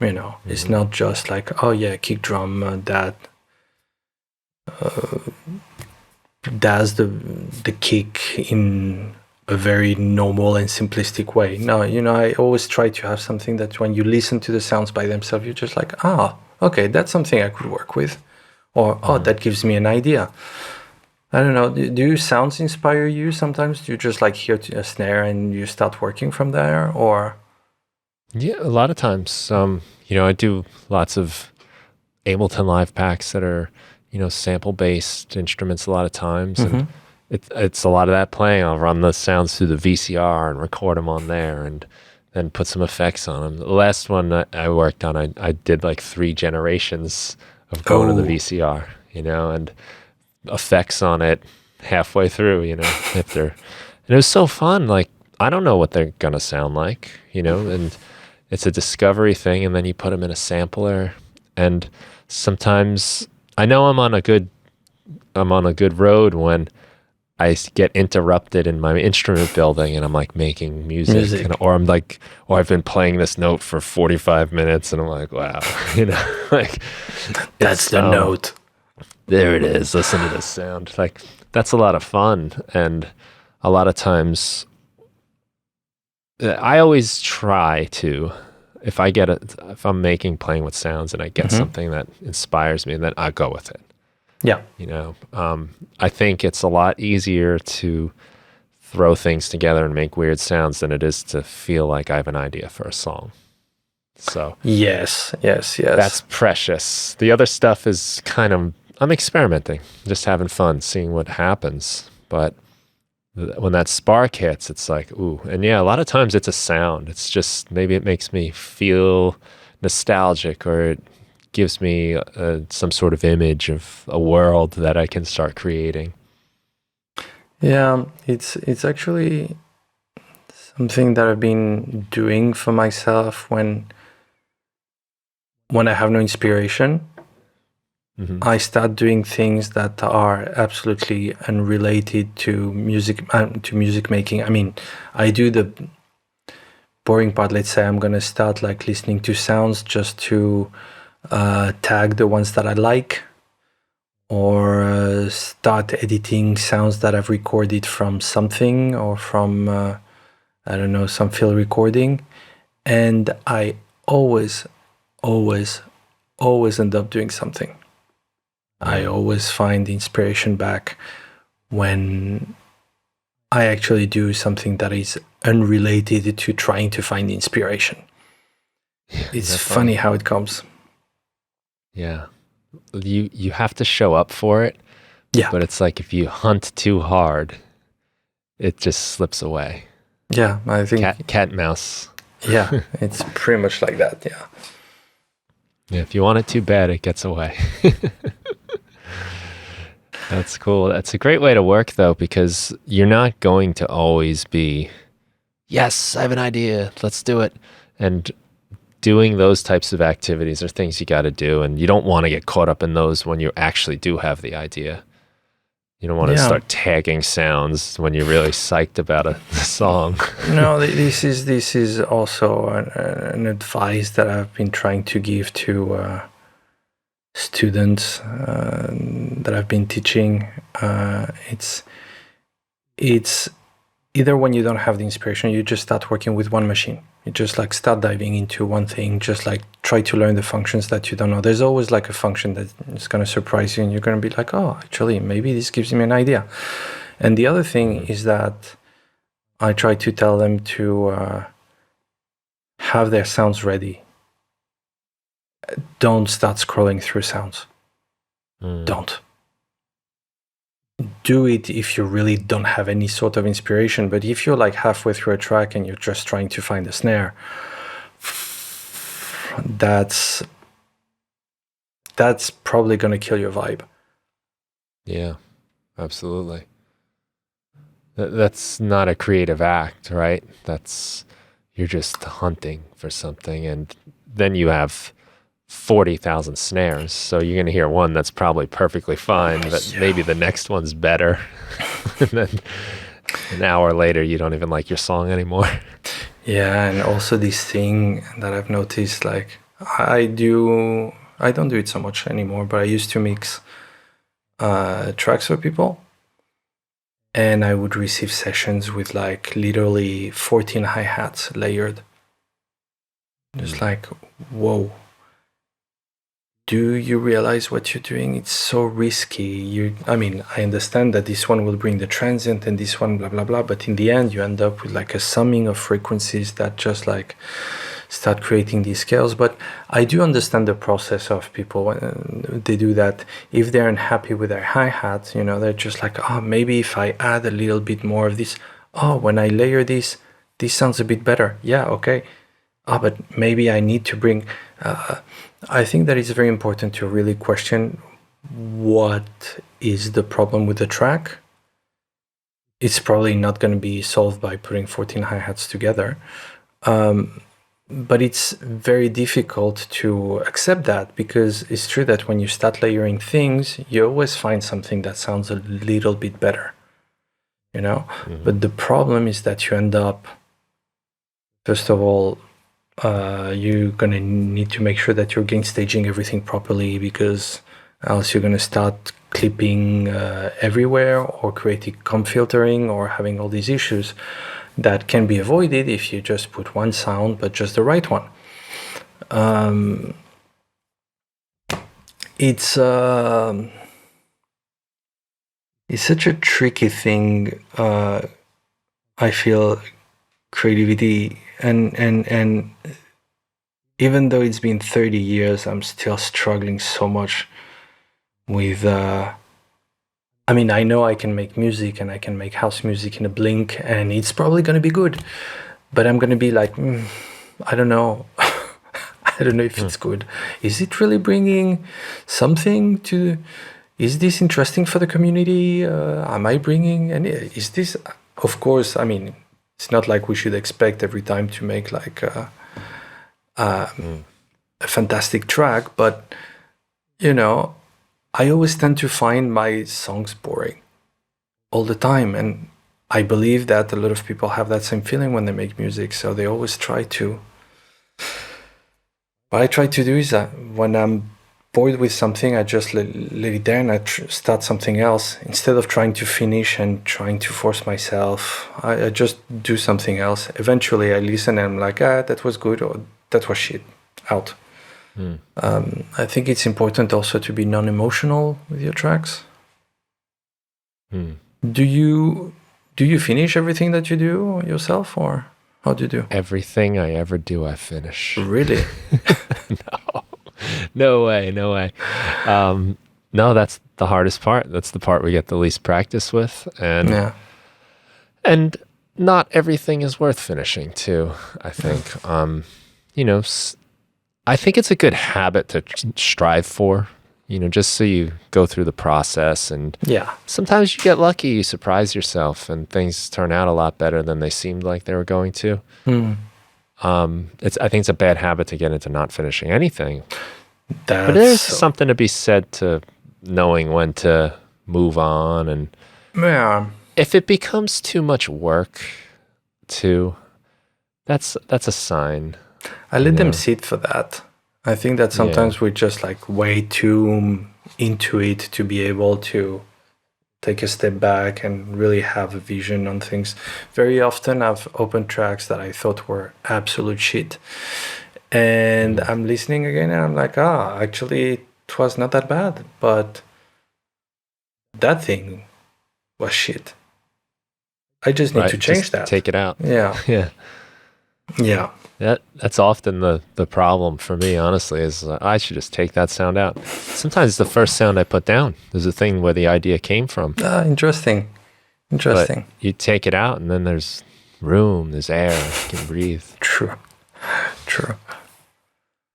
You know, it's not just like, oh yeah, kick drum that does the kick in a very normal and simplistic way. No, you know, I always try to have something that when you listen to the sounds by themselves, you're just like, okay, that's something I could work with, or that gives me an idea. I don't know. Do sounds inspire you sometimes? Do you just like hear a snare and you start working from there, or? Yeah, a lot of times. You know, I do lots of Ableton live packs that are, you know, sample-based instruments a lot of times, and it's a lot of that playing. I'll run the sounds through the VCR and record them on there, and then put some effects on them. The last one that I worked on, I did like 3 generations of going to the VCR, you know, and effects on it halfway through, you know, and it was so fun. Like, I don't know what they're gonna sound like, you know, and it's a discovery thing, and then you put them in a sampler, and sometimes I know I'm on a good road when I get interrupted in my instrument building and I'm like making music. Or I've been playing this note for 45 minutes and I'm like, wow, you know, like that's the note. There it is. Listen to this sound. Like, that's a lot of fun. And a lot of times I always try to, if I'm playing with sounds and I get something that inspires me, then I go with it. Yeah. You know, I think it's a lot easier to throw things together and make weird sounds than it is to feel like I have an idea for a song. So yes. That's precious. The other stuff is I'm experimenting, just having fun, seeing what happens. But when that spark hits, it's like, ooh. And yeah, a lot of times it's a sound. It's just, maybe it makes me feel nostalgic, or it gives me some sort of image of a world that I can start creating. Yeah, it's actually something that I've been doing for myself when I have no inspiration. I start doing things that are absolutely unrelated to music making. I mean, I do the boring part. Let's say I'm gonna start like listening to sounds just to tag the ones that I like, or start editing sounds that I've recorded from something, or from I don't know, some field recording, and I always end up doing something. I always find inspiration back when I actually do something that is unrelated to trying to find inspiration. It's funny how it comes. Yeah. You have to show up for it. Yeah. But it's like if you hunt too hard, it just slips away. Yeah, I think cat and mouse. Yeah, it's pretty much like that. Yeah. Yeah, if you want it too bad, it gets away. That's cool. That's a great way to work, though, because you're not going to always be, yes, I have an idea, let's do it. And doing those types of activities are things you got to do, and you don't want to get caught up in those when you actually do have the idea. You don't want to start tagging sounds when you're really psyched about a song. No, this is also an advice that I've been trying to give to students that I've been teaching. It's either when you don't have the inspiration, you just start working with one machine. You just like start diving into one thing, just like try to learn the functions that you don't know. There's always like a function that is going to surprise you, and you're going to be like, oh, actually, maybe this gives me an idea. And the other thing is that I try to tell them to have their sounds ready. Don't start scrolling through sounds. Don't. do it if you really don't have any sort of inspiration. But if you're like halfway through a track and you're just trying to find a snare, that's probably going to kill your vibe. Yeah, absolutely. That's not a creative act, right? You're just hunting for something, and then you have 40,000 snares. So you're going to hear one that's probably perfectly fine, but maybe the next one's better. And then an hour later, you don't even like your song anymore. Yeah, and also this thing that I've noticed, like I don't do it so much anymore, but I used to mix tracks for people, and I would receive sessions with like literally 14 hi-hats layered. Just like, whoa. Do you realize what you're doing? It's so risky. I mean, I understand that this one will bring the transient and this one blah blah blah, but in the end you end up with like a summing of frequencies that just like start creating these scales. But I do understand the process of people when they do that. If they're unhappy with their hi-hat, they're just like, oh, maybe if I add a little bit more of this, oh, when I layer this sounds a bit better. Yeah, okay. Oh, but maybe I need to bring I think that it's very important to really question what is the problem with the track. It's probably not going to be solved by putting 14 hi-hats together. But it's very difficult to accept that, because it's true that when you start layering things, you always find something that sounds a little bit better, Mm-hmm. But the problem is that you end up, first of all, you're going to need to make sure that you're gain staging everything properly, because else you're going to start clipping everywhere or creating comp filtering or having all these issues that can be avoided if you just put one sound, but just the right one. It's such a tricky thing. I feel creativity and even though it's been 30 years, I'm still struggling so much with I mean, I know I can make music and I can make house music in a blink and it's probably going to be good, but I'm going to be like, I don't know. I don't know if it's good. Is it really bringing something to, is this interesting for the community? Am I bringing any, is this, of course, I mean, it's not like we should expect every time to make like a fantastic track, but I always tend to find my songs boring all the time, and I believe that a lot of people have that same feeling when they make music, so they always try to. What I try to do is that when I'm bored with something, I just let it there and I start something else. Instead of trying to finish and trying to force myself, I just do something else. Eventually I listen and I'm like, that was good, or that was shit, out. I think it's important also to be non-emotional with your tracks. Do you finish everything that you do yourself, or how do you do? Everything I ever do, I finish. Really? No way. No, that's the hardest part. That's the part we get the least practice with, and not everything is worth finishing too. I think, I think it's a good habit to strive for, just so you go through the process. And sometimes you get lucky, you surprise yourself, and things turn out a lot better than they seemed like they were going to. I think it's a bad habit to get into not finishing anything. But there's something to be said to knowing when to move on. And if it becomes too much work, too, that's a sign. I let them sit for that. I think that sometimes we're just like way too into it to be able to take a step back and really have a vision on things. Very often I've opened tracks that I thought were absolute shit, and I'm listening again and I'm like, actually it was not that bad, but that thing was shit. I just need to change that. Take it out. Yeah. Yeah. That's often the problem for me, honestly, is I should just take that sound out. Sometimes the first sound I put down is the thing where the idea came from. Interesting. But Interesting. you take it out and then there's room, there's air, you can breathe. True. True.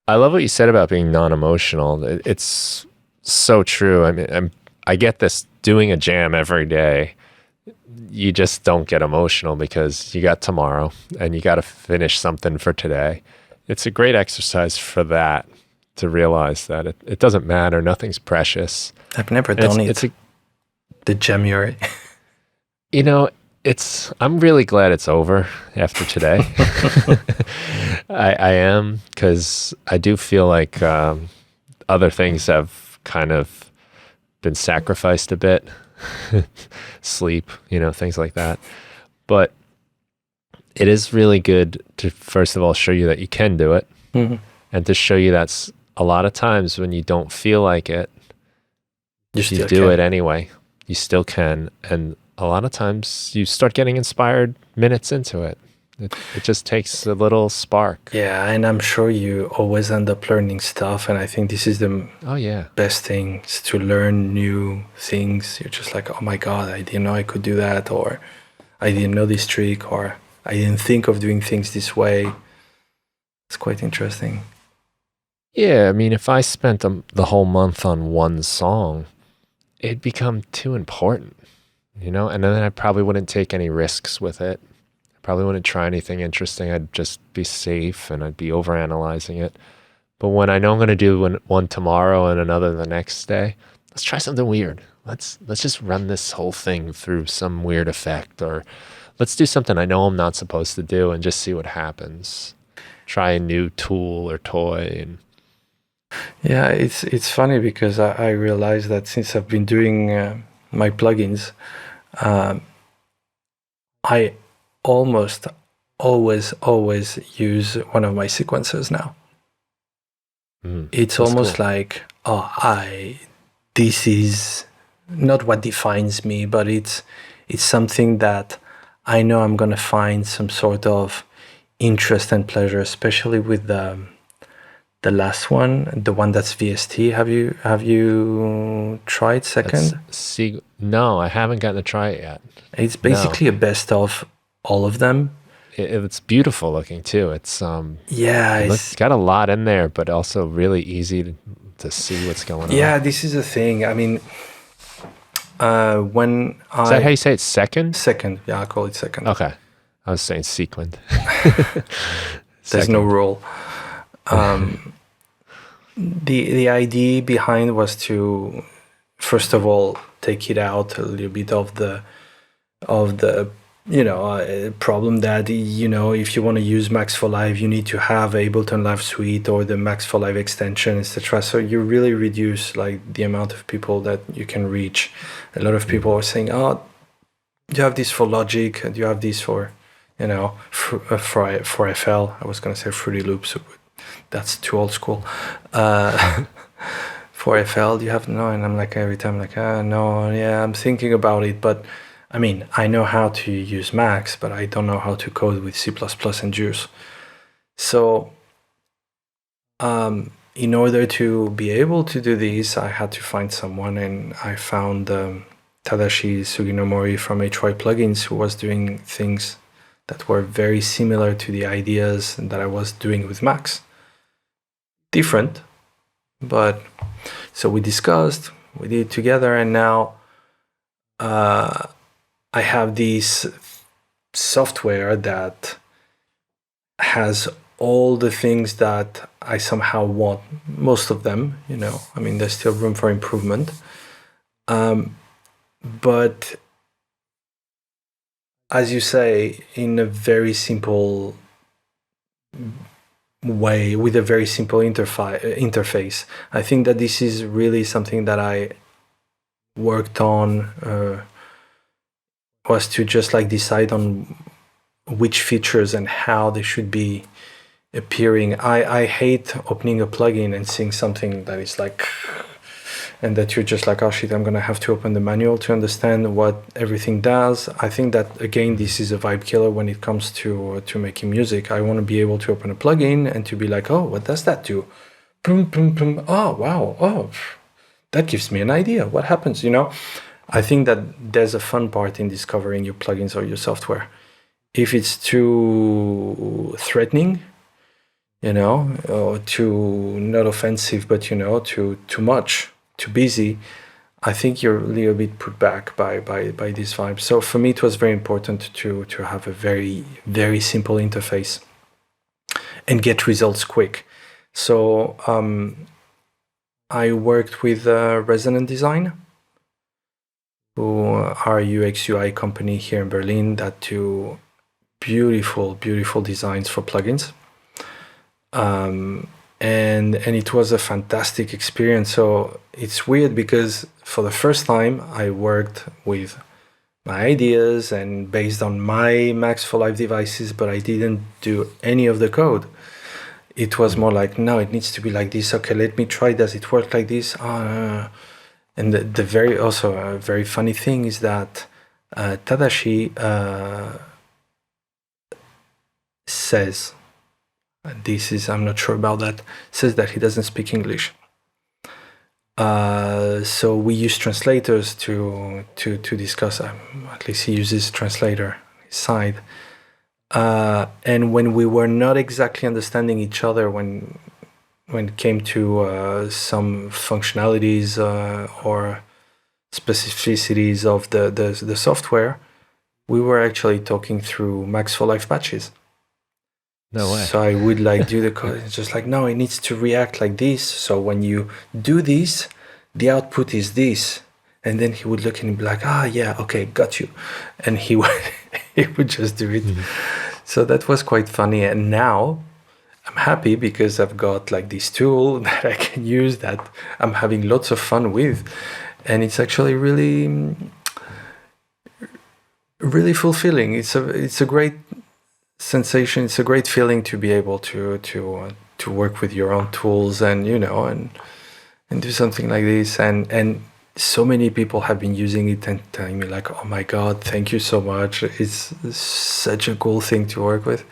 I love what you said about being non-emotional. It's so true. I mean, I get this doing a jam every day. You just don't get emotional because you got tomorrow and you got to finish something for today. It's a great exercise for that, to realize that it doesn't matter. Nothing's precious. I've never And done it. It's a, The January. you know, I'm really glad it's over after today. I am, because I do feel like other things have kind of been sacrificed a bit. Sleep, things like that. But it is really good to, first of all, show you that you can do it. Mm-hmm. And to show you that's a lot of times when you don't feel like it, you do it anyway. You still can. And a lot of times you start getting inspired minutes into it. It just takes a little spark. Yeah, and I'm sure you always end up learning stuff. And I think this is the best thing, is to learn new things. You're just like, oh my God, I didn't know I could do that, or I didn't know this trick, or I didn't think of doing things this way. It's quite interesting. Yeah, I mean, if I spent the whole month on one song, it'd become too important, and then I probably wouldn't take any risks with it. Probably wouldn't try anything interesting. I'd just be safe and I'd be overanalyzing it. But when I know I'm going to do one tomorrow and another the next day, let's try something weird. Let's just run this whole thing through some weird effect, or let's do something I know I'm not supposed to do and just see what happens. Try a new tool or toy. Yeah, it's funny because I realized that since I've been doing my plugins, I almost always use one of my sequencers now. It's almost cool. Like, this is not what defines me, but it's something that I know I'm gonna find some sort of interest and pleasure, especially with the last one, the one that's VST. Have you tried Seqund? No, I haven't gotten to try it yet. It's basically a best of all of them. It's beautiful looking too. It's it's got a lot in there, but also really easy to see what's going on. Yeah, this is the thing. I mean, when is that how you say it? Seqund? Seqund. Yeah, I call it Seqund. Okay, I was saying Seqund. There's no rule. The idea behind was to, first of all, take it out a little bit of the problem that, if you want to use Max for Live, you need to have Ableton Live Suite or the Max for Live extension, etc. So you really reduce like the amount of people that you can reach. A lot of people are saying, "Oh, do you have this for Logic? Do you have this for, for FL?" I was gonna say Fruity Loops, but that's too old school. For FL, do you have no? And I'm like every time like, no, yeah, I'm thinking about it, but. I mean, I know how to use Max, but I don't know how to code with C++ and Juice. So, in order to be able to do this, I had to find someone, and I found Tadashi Suginomori from HY Plugins, who was doing things that were very similar to the ideas that I was doing with Max. Different, but so we discussed, we did it together, and now I have this software that has all the things that I somehow want, most of them, I mean, there's still room for improvement. But as you say, in a very simple way, with a very simple interface, I think that this is really something that I worked on, was to just like decide on which features and how they should be appearing. I hate opening a plugin and seeing something that is like and that you're just like, oh shit, I'm gonna have to open the manual to understand what everything does. I think that again, this is a vibe killer when it comes to making music. I want to be able to open a plugin and to be like, oh, what does that do? Boom, boom, boom. Oh wow, oh, that gives me an idea. What happens? I think that there's a fun part in discovering your plugins or your software. If it's too threatening, or too not offensive, but too much, too busy, I think you're a little bit put back by this vibe. So for me, it was very important to have a very, very simple interface and get results quick. So I worked with Resonant Design, who are a UX UI company here in Berlin that do beautiful, beautiful designs for plugins. And it was a fantastic experience. So it's weird because for the first time I worked with my ideas and based on my Max for Live devices, but I didn't do any of the code. It was more like, no, it needs to be like this. Okay, let me try. Does it work like this? And the very also a very funny thing is that Tadashi says, I'm not sure about that, says that he doesn't speak English. So we use translators to discuss. At least he uses translator his side. And when we were not exactly understanding each other, when it came to some functionalities or specificities of the software, we were actually talking through Max for Live patches. No way. So I would do the code. It's just like, no, it needs to react like this. So when you do this, the output is this. And then he would look and be like, yeah, okay, got you. And he would just do it. Mm-hmm. So that was quite funny. And now I'm happy because I've got this tool that I can use that I'm having lots of fun with. And it's actually really, really fulfilling. It's a great sensation. It's a great feeling to be able to work with your own tools and and do something like this, and so many people have been using it and telling me oh my god, thank you so much, it's such a cool thing to work with.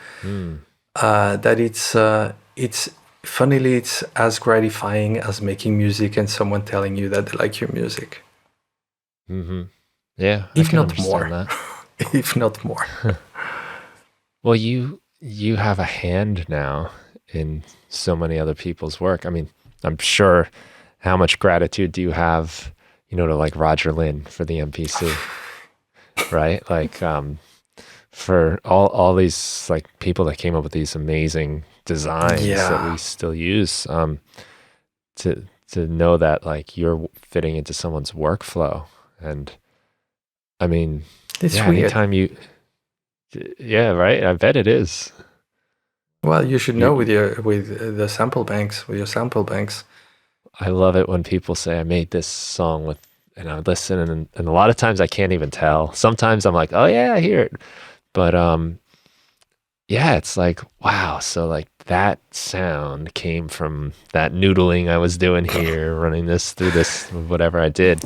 That it's funnily it's as gratifying as making music and someone telling you that they like your music. Mm-hmm. Yeah, if not more. That. If not more. Well, you have a hand now in so many other people's work. I mean, I'm sure, how much gratitude do you have, to Roger Lynn for the MPC, right? For all these people that came up with these amazing designs that we still use, to know that you're fitting into someone's workflow. And I mean, it's weird. Anytime yeah, right. I bet it is. Well, you should know with the sample banks, with your sample banks. I love it when people say, I made this song with, and I listen, and a lot of times I can't even tell. Sometimes I'm like, oh yeah, I hear it. But yeah, it's wow. So that sound came from that noodling I was doing here, running this through this, whatever I did.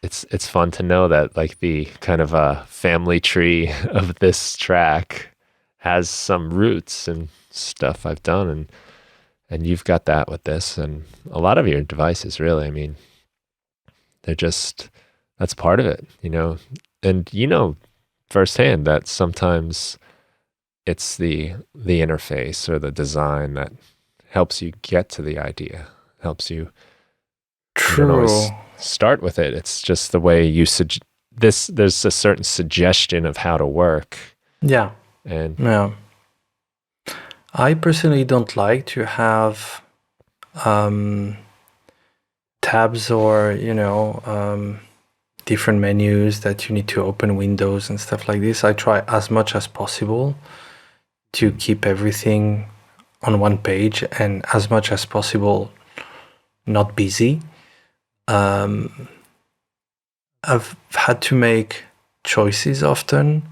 It's fun to know that the kind of a family tree of this track has some roots and stuff I've done, and you've got that with this, and a lot of your devices, really. I mean, they're just, that's part of it, and firsthand that sometimes it's the interface or the design that helps you get to the idea, helps you. True. You don't always start with it. It's just the way you there's a certain suggestion of how to work. Yeah. And yeah. I personally don't like to have tabs or different menus that you need to open windows and stuff like this. I try as much as possible to keep everything on one page and as much as possible not busy. I've had to make choices often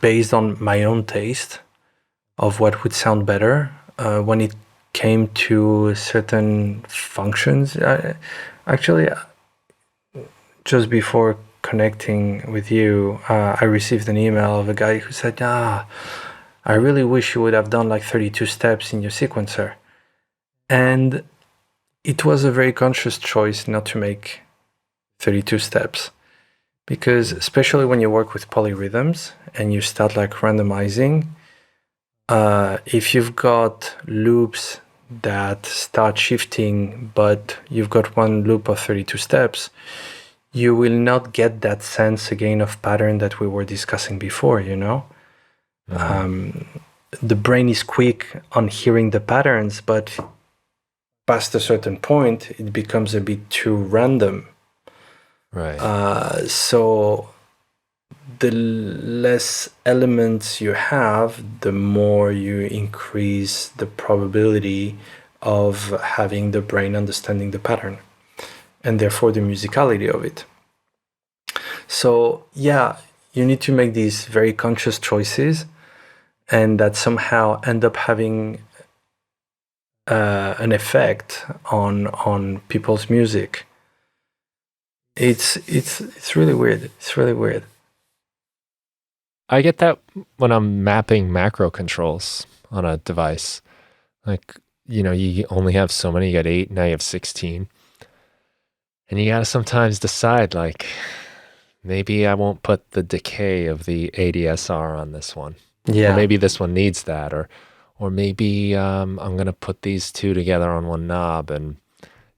based on my own taste of what would sound better when it came to certain functions. Actually, just before connecting with you, I received an email of a guy who said, I really wish you would have done like 32 steps in your sequencer. And it was a very conscious choice not to make 32 steps, because especially when you work with polyrhythms and you start like randomizing, if you've got loops that start shifting, but you've got one loop of 32 steps, you will not get that sense again of pattern that we were discussing before, you know? The brain is quick on hearing the patterns, but past a certain point, it becomes a bit too random. Right. So the less elements you have, the more you increase the probability of having the brain understanding the pattern, and therefore the musicality of it. So yeah, you need to make these very conscious choices, and that somehow end up having an effect on people's music. It's really weird. It's really weird. I get that when I'm mapping macro controls on a device. Like, you only have so many, you got 8, now you have 16. And you got to sometimes decide, like, maybe I won't put the decay of the ADSR on this one. Yeah. Or maybe this one needs that. Or maybe I'm going to put these two together on one knob, and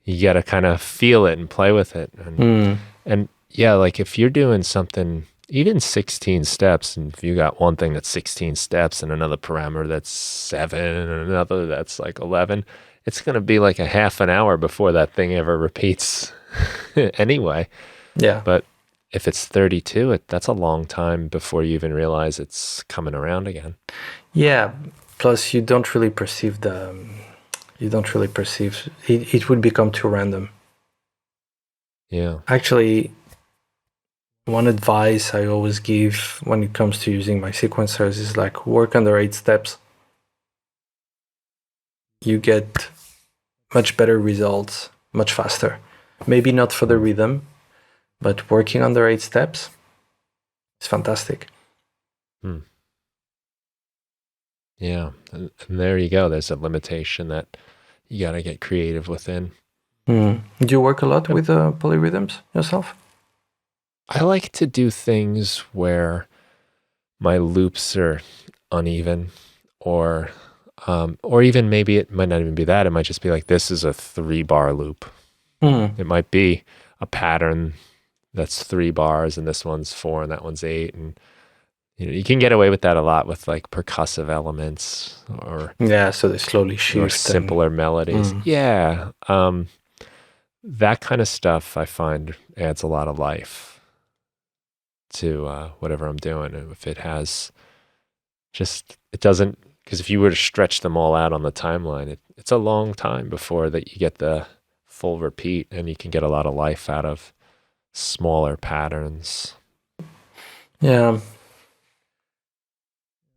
you got to kind of feel it and play with it. And yeah, like if you're doing something, even 16 steps, and if you got one thing that's 16 steps and another parameter that's 7 and another that's like 11, it's going to be like a half an hour before that thing ever repeats anyway. Yeah. But if it's 32, that's a long time before you even realize it's coming around again. Yeah. Plus, you don't really perceive it would become too random. Yeah. Actually, one advice I always give when it comes to using my sequencers is like work under 8 steps. You get much better results, much faster. Maybe not for the rhythm, but working under 8 steps is fantastic. Yeah. And there you go. There's a limitation that you got to get creative within. Do you work a lot with polyrhythms yourself? I like to do things where my loops are uneven, or even maybe it might not even be that. It might just be like, this is a 3-bar loop. It might be a pattern that's 3 bars, and this one's 4 and that one's 8. And you can get away with that a lot with like percussive elements, or so they slowly shift, or simpler melodies. Yeah. That kind of stuff I find adds a lot of life to whatever I'm doing. And if it has it doesn't, because if you were to stretch them all out on the timeline, it's a long time before that you get the full repeat, and you can get a lot of life out of smaller patterns. Yeah.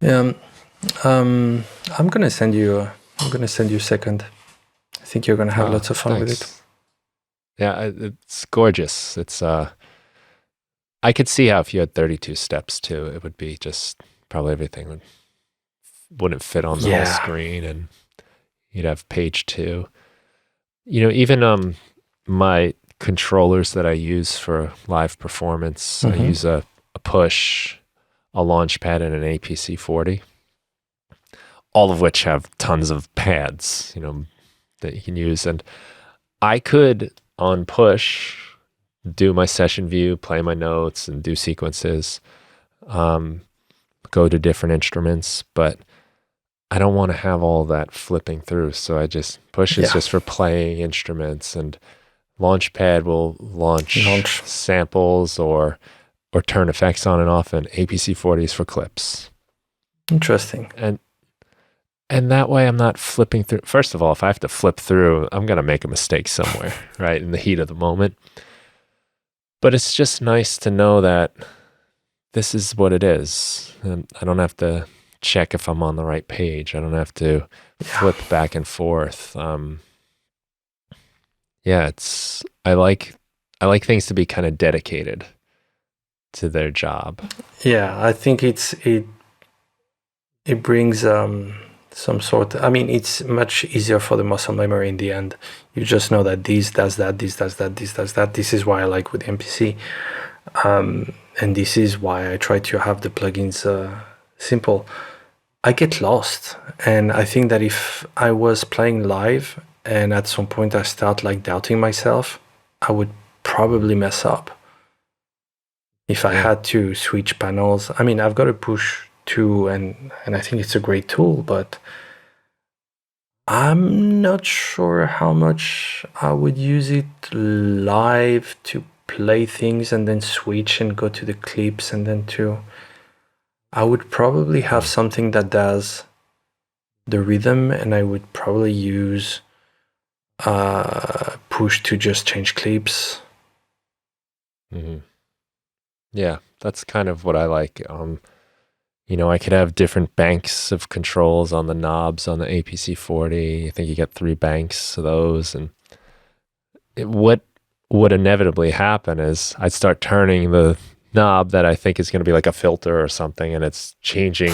I'm gonna send you Seqund. I think you're gonna have lots of fun with it. Yeah, it's gorgeous. It's I could see how if you had 32 steps too, it would be just probably everything wouldn't fit on the whole screen, and you'd have page 2. Even my controllers that I use for live performance, I use a push, a launch pad, and an APC 40, all of which have tons of pads, that you can use. And I could, on push, do my session view, play my notes, and do sequences, go to different instruments, but I don't want to have all that flipping through. So I just push is just for playing instruments, and Launchpad will launch samples or turn effects on and off, and APC 40 is for clips. Interesting. And that way I'm not flipping through. First of all, if I have to flip through, I'm going to make a mistake somewhere, right, in the heat of the moment. But it's just nice to know that this is what it is. And I don't have to check if I'm on the right page. I don't have to flip back and forth. I like things to be kind of dedicated to their job. Yeah, I think it brings some sort. I mean, it's much easier for the muscle memory in the end. You just know that this does that, this does that, this does that. This is why I like with MPC, and this is why I try to have the plugins simple. I get lost, and I think that if I was playing live and at some point I start like doubting myself, I would probably mess up. If I had to switch panels, I mean, I've got a push too, and I think it's a great tool, but I'm not sure how much I would use it live to play things and then switch and go to the clips and then to... I would probably have something that does the rhythm, and I would probably use push to just change clips. Mm-hmm. Yeah, that's kind of what I like. I could have different banks of controls on the knobs on the APC 40. I think you get 3 banks of those, and what would inevitably happen is I'd start turning the knob that I think is going to be like a filter or something, and it's changing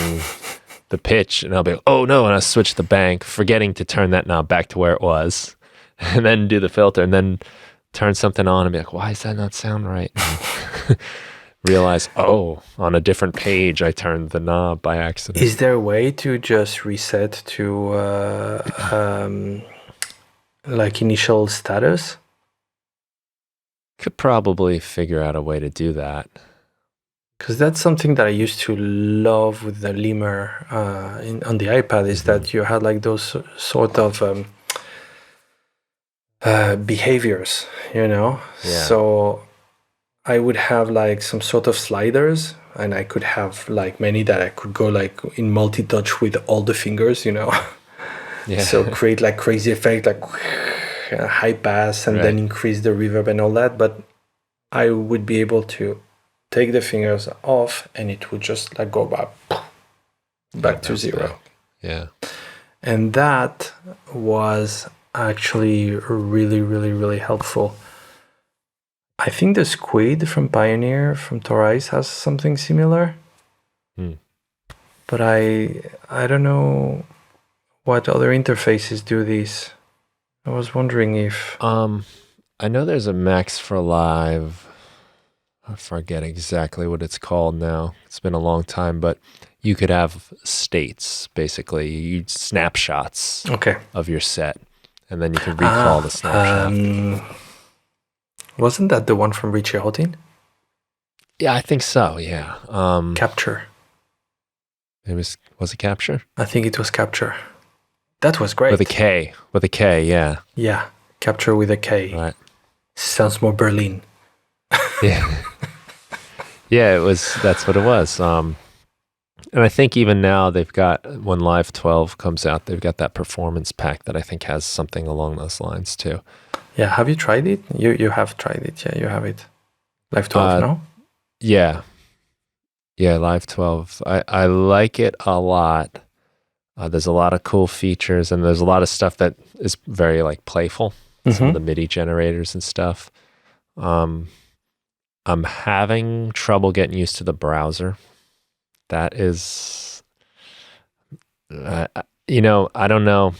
the pitch, and I'll be, oh no, and I switch the bank, forgetting to turn that knob back to where it was, and then do the filter, and then turn something on and be like, why does that not sound right? Realize, on a different page I turned the knob by accident. Is there a way to just reset to like initial status? Could probably figure out a way to do that. Because that's something that I used to love with the Lemur on the iPad, is that you had like those sort of behaviors, Yeah. So I would have like some sort of sliders, and I could have like many that I could go like in multi-touch with all the fingers, Yeah. So create like crazy effect, like high pass, and then increase the reverb and all that. But I would be able to take the fingers off, and it would just like go back to zero. Yeah. And that was actually really, really, really helpful. I think the Squid from Pioneer, from Torice, has something similar. But I don't know what other interfaces do this. I was wondering if... I know there's a Max for Live. I forget exactly what it's called now. It's been a long time, but you could have states, basically. You snapshots of your set, and then you can recall the snapshot. Wasn't that the one from Richie Houghton? Yeah, I think so, yeah. Capture. Was it Capture? I think it was Capture. That was great. With a K, yeah. Yeah, Capture with a K. Right. Sounds more Berlin. Yeah. Yeah, that's what it was. And I think even now they've got, when Live 12 comes out, they've got that performance pack that I think has something along those lines too. Yeah, have you tried it? You have tried it, yeah, you have it. Live 12, no? Yeah. Yeah, Live 12. I like it a lot. There's a lot of cool features, and there's a lot of stuff that is very like playful. Some of the MIDI generators and stuff. I'm having trouble getting used to the browser. That is, I don't know.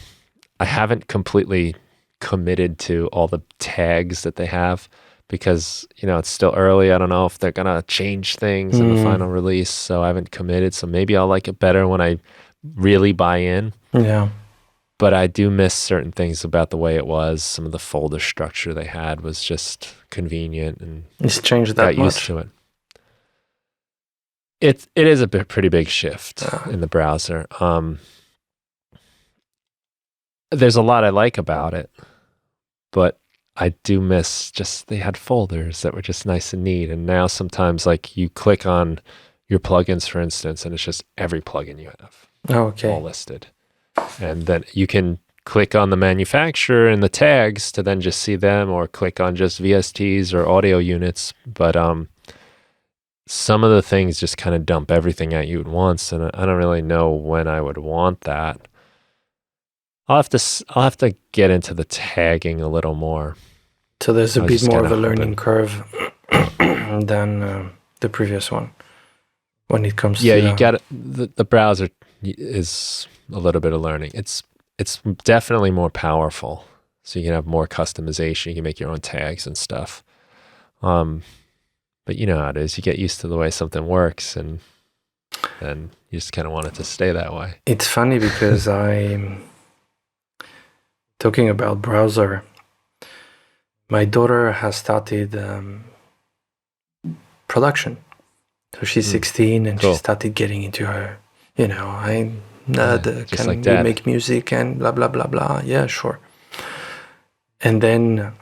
I haven't completely committed to all the tags that they have because, it's still early. I don't know if they're going to change things in the final release, so I haven't committed. So maybe I'll like it better when I really buy in. Yeah. But I do miss certain things about the way it was. Some of the folder structure they had was just convenient, and it's changed that got used to it. It is a pretty big shift in the browser. There's a lot I like about it, but I do miss just they had folders that were just nice and neat. And now sometimes like you click on your plugins, for instance, and it's just every plugin you have all listed. And then you can click on the manufacturer and the tags to then just see them, or click on just VSTs or audio units. But some of the things just kind of dump everything at you at once, and I don't really know when I would want that. I'll have to get into the tagging a little more. So there's a I was bit just more of kinda a learning hoping. curve than the previous one when it comes Yeah, to you got the browser is a little bit of learning. It's definitely more powerful, so you can have more customization. You can make your own tags and stuff. But you know how it is. You get used to the way something works, and then you just kind of want it to stay that way. It's funny because I'm talking about browser. My daughter has started production. So she's 16 and Cool. she started getting into her, can just like you Dad. make music and blah, blah, blah, blah. Yeah, sure. And then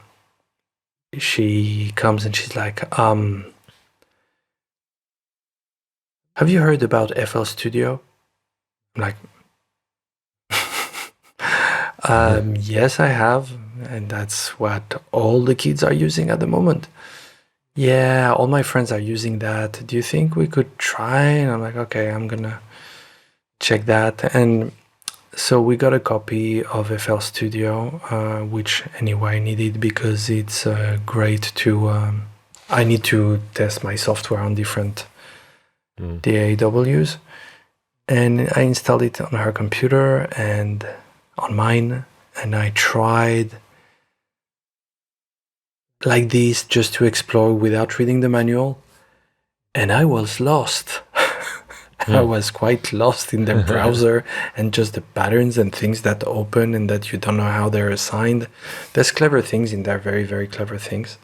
she comes and she's like, have you heard about FL Studio? I'm like, yes, I have. And that's what all the kids are using at the moment. Yeah, all my friends are using that. Do you think we could try? And I'm like, okay, I'm gonna check that. And so we got a copy of FL Studio, which anyway I needed because it's great to. I need to test my software on different DAWs, and I installed it on her computer and on mine, and I tried like this just to explore without reading the manual, and I was lost. I was quite lost in the browser and just the patterns and things that open and that you don't know how they're assigned. There's clever things in there, very, very clever things.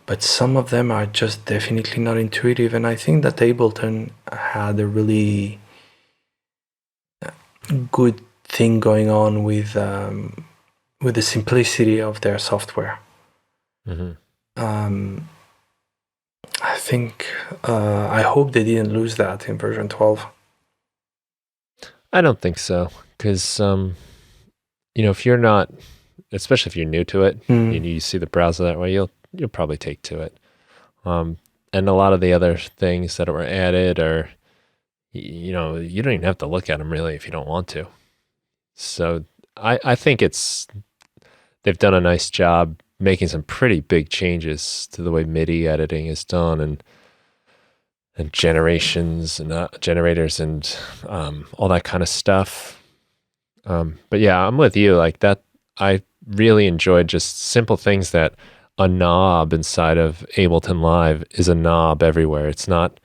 But some of them are just definitely not intuitive. And I think that Ableton had a really good thing going on with the simplicity of their software. I think, I hope they didn't lose that in version 12. I don't think so, because if you're not, especially if you're new to it, and you see the browser that way, you'll probably take to it. And a lot of the other things that were added are, you don't even have to look at them really if you don't want to. So I think they've done a nice job making some pretty big changes to the way MIDI editing is done, and generations and generators and all that kind of stuff. But yeah, I'm with you. Like that, I really enjoyed just simple things that a knob inside of Ableton Live is a knob everywhere. It's not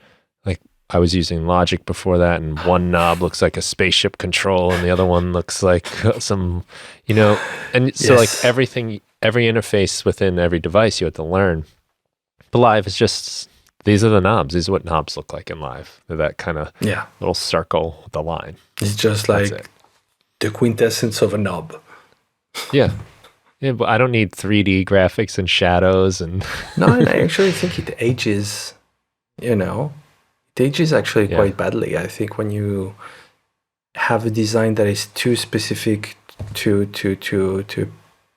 like I was using Logic before that, and one knob looks like a spaceship control and the other one looks like some, and so like every interface within every device you have to learn. But Live is just, these are the knobs. These are what knobs look like in Live. They're that kind of little circle with the line. It's just like the quintessence of a knob. Yeah. Yeah, but I don't need 3D graphics and shadows and No, and I actually think it ages, it ages actually quite badly. I think when you have a design that is too specific to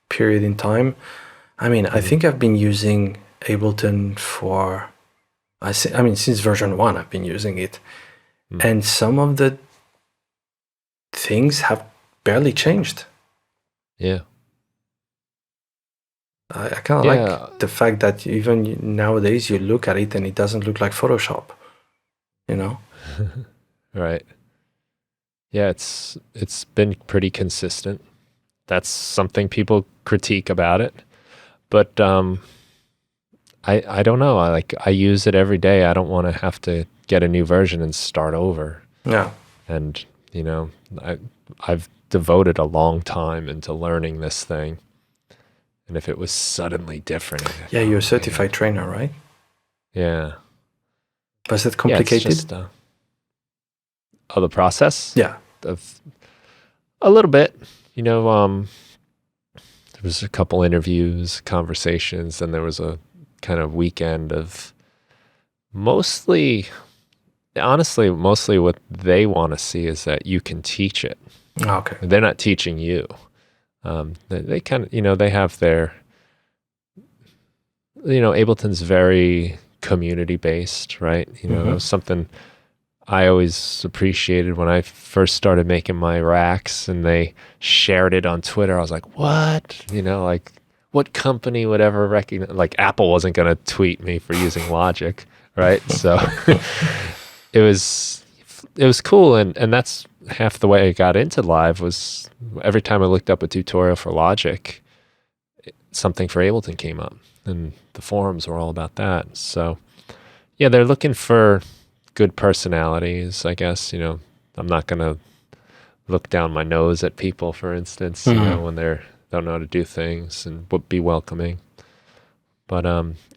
period in time. I mean, I think I've been using Ableton since version 1 I've been using it. And some of the things have barely changed. Yeah. I kind of like the fact that even nowadays you look at it and it doesn't look like Photoshop, Right. Yeah, it's been pretty consistent. That's something people critique about it. But I don't know. I use it every day. I don't want to have to get a new version and start over. Yeah. And, I've devoted a long time into learning this thing. And if it was suddenly different. Yeah, you're a certified trainer, right? Yeah. Was it complicated? Yeah, it's just, the process? Yeah. A little bit. There was a couple interviews, conversations, and there was a kind of weekend of mostly what they want to see is that you can teach it. Okay. They're not teaching you. They kind of, they have their, Ableton's very community based, right? You know, that was something I always appreciated when I first started making my racks and they shared it on Twitter. I was like, what? You know, like what company would ever recognize, like Apple wasn't going to tweet me for using Logic, right? So it was cool. And that's half the way I got into live was every time I looked up a tutorial for Logic, something for Ableton came up and the forums were all about that. So yeah, they're looking for good personalities, I guess. You know, I'm not going to look down my nose at people, for instance, you know, when they don't know how to do things, and would be welcoming. But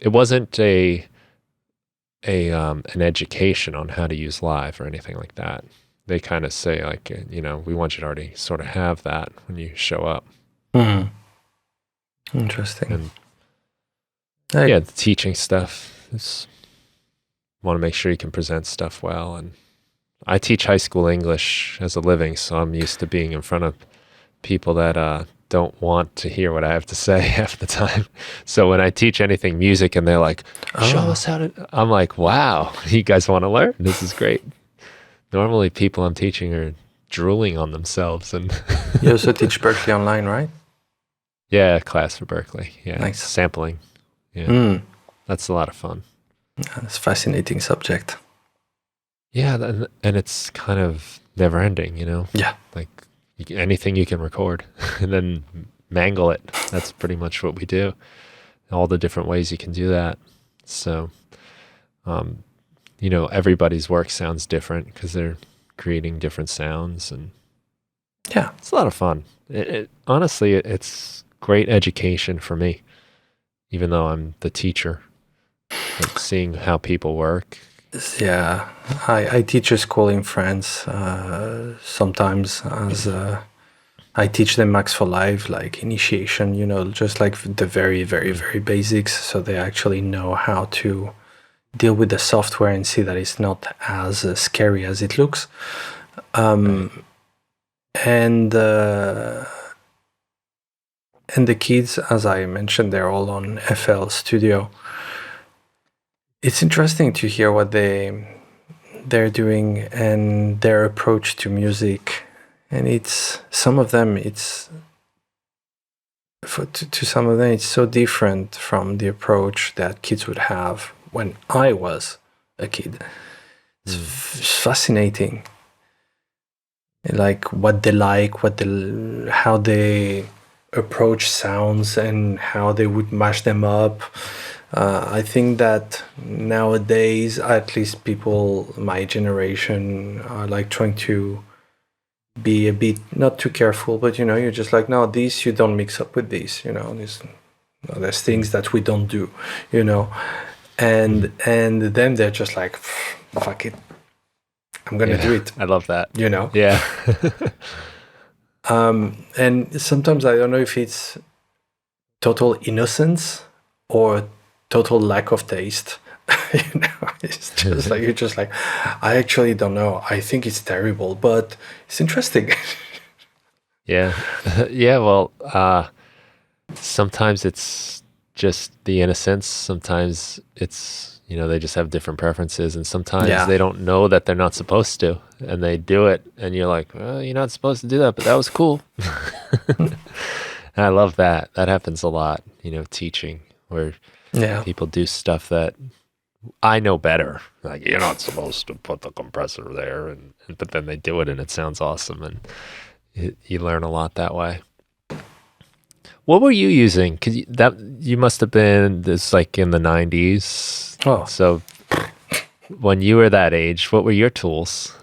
it wasn't an education on how to use live or anything like that. They kind of say like, you know, we want you to already sort of have that when you show up. Interesting. And yeah, the teaching stuff is, want to make sure you can present stuff well. And I teach high school English as a living, so I'm used to being in front of people that don't want to hear what I have to say half the time. So when I teach anything music and they're like, show us how to, I'm like, wow, you guys want to learn? This is great. Normally people I'm teaching are drooling on themselves. And you also teach Berkeley online, right? Yeah, class for Berkeley. Yeah, nice. Sampling. Yeah, that's a lot of fun. It's a fascinating subject. Yeah, and it's kind of never ending, you know? Yeah. Like anything you can record and then mangle it. That's pretty much what we do. All the different ways you can do that. So, you know, everybody's work sounds different because they're creating different sounds. And yeah, it's a lot of fun. Honestly, it's great education for me, even though I'm the teacher. Like seeing how people work. Yeah, I teach a school in France sometimes as I teach them Max for Live, like initiation, you know, just like the very, very, very basics, so they actually know how to deal with the software and see that it's not as scary as it looks. And the kids, as I mentioned, they're all on FL Studio. It's interesting to hear what they're doing and their approach to music, and it's some of them. It's to some of them, it's so different from the approach that kids would have when I was a kid. It's fascinating, like what they like, how they approach sounds and how they would mash them up. I think that nowadays, at least people my generation are like trying to be a bit not too careful, but you know, you're just like, no, these you don't mix up with these, you know, there's things that we don't do, you know, and then they're just like, fuck it, I'm gonna do it. I love that, you know. Yeah. And sometimes I don't know if it's total innocence or total lack of taste. You know, it's just like, you're just like, I actually don't know. I think it's terrible, but it's interesting. Yeah. Yeah, well, sometimes it's just the innocence. Sometimes it's, you know, they just have different preferences, and sometimes they don't know that they're not supposed to, and they do it, and you're like, well, you're not supposed to do that, but that was cool. And I love that. That happens a lot, you know, teaching, where people do stuff that I know better. Like, you're not supposed to put the compressor there, but then they do it and it sounds awesome, and you learn a lot that way. What were you using? Cause you must have been this like in the 90s. Oh, so when you were that age, what were your tools?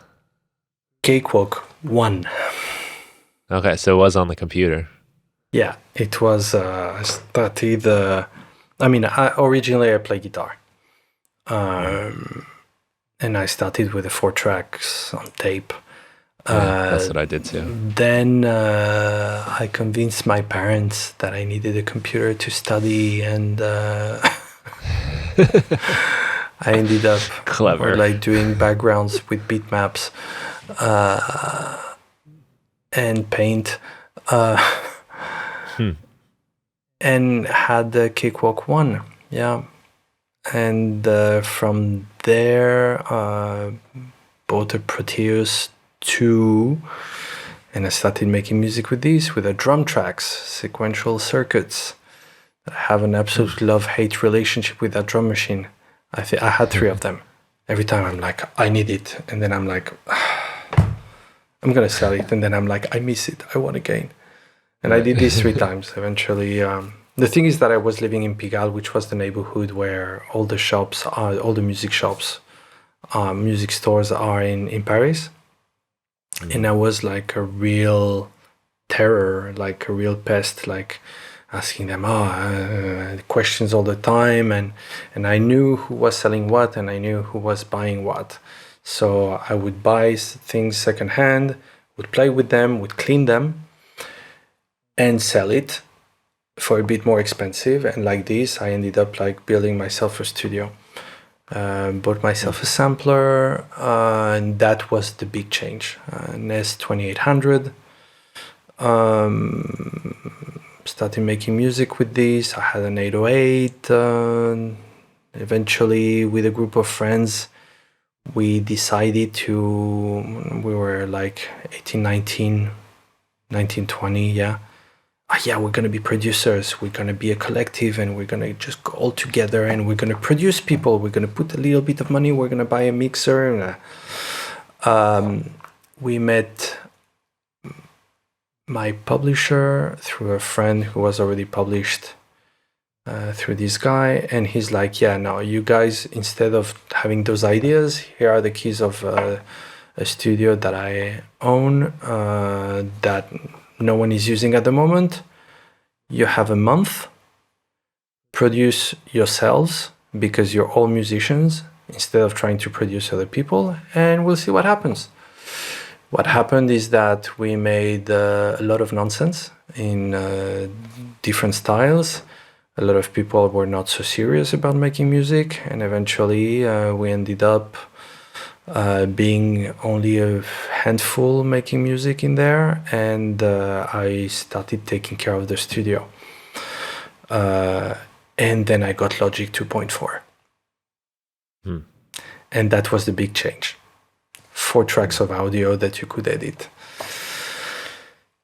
Cakewalk 1. Okay, so it was on the computer. Yeah, it was. I started. Originally I play guitar, and I started with the 4 tracks on tape. That's what I did too. Then I convinced my parents that I needed a computer to study, and I ended up like doing backgrounds with bitmaps and Paint, and had the Cakewalk 1. Yeah, And from there, bought a Proteus 2, and I started making music with these, with the drum tracks, sequential circuits. I have an absolute love-hate relationship with that drum machine. I had 3 of them. Every time I'm like, I need it, and then I'm like, I'm gonna sell it, and then I'm like, I miss it, I want again. And I did this 3 times. Eventually, the thing is that I was living in Pigalle, which was the neighborhood where all the shops are, all the music shops, music stores are in Paris. And I was like a real terror, like a real pest, like asking them questions all the time, and I knew who was selling what, and I knew who was buying what. So I would buy things secondhand, would play with them, would clean them, and sell it for a bit more expensive. And like this, I ended up like building myself a studio. Bought myself a sampler, and that was the big change. NES 2800. Started making music with this. I had an 808. Eventually, with a group of friends, we decided we were like 18, 19, 19, 20, yeah. Yeah, we're going to be producers. We're going to be a collective, and we're going to just go all together, and we're going to produce people. We're going to put a little bit of money. We're going to buy a mixer. We met my publisher through a friend who was already published through this guy, and he's like, yeah, no, you guys, instead of having those ideas, here are the keys of a studio that I own that no one is using at the moment. You have a month, produce yourselves, because you're all musicians, instead of trying to produce other people, and we'll see what happens. What happened is that we made a lot of nonsense in different styles. A lot of people were not so serious about making music, and eventually we ended up being only a handful making music in there, and I started taking care of the studio. And then I got Logic 2.4. And that was the big change. 4 tracks of audio that you could edit.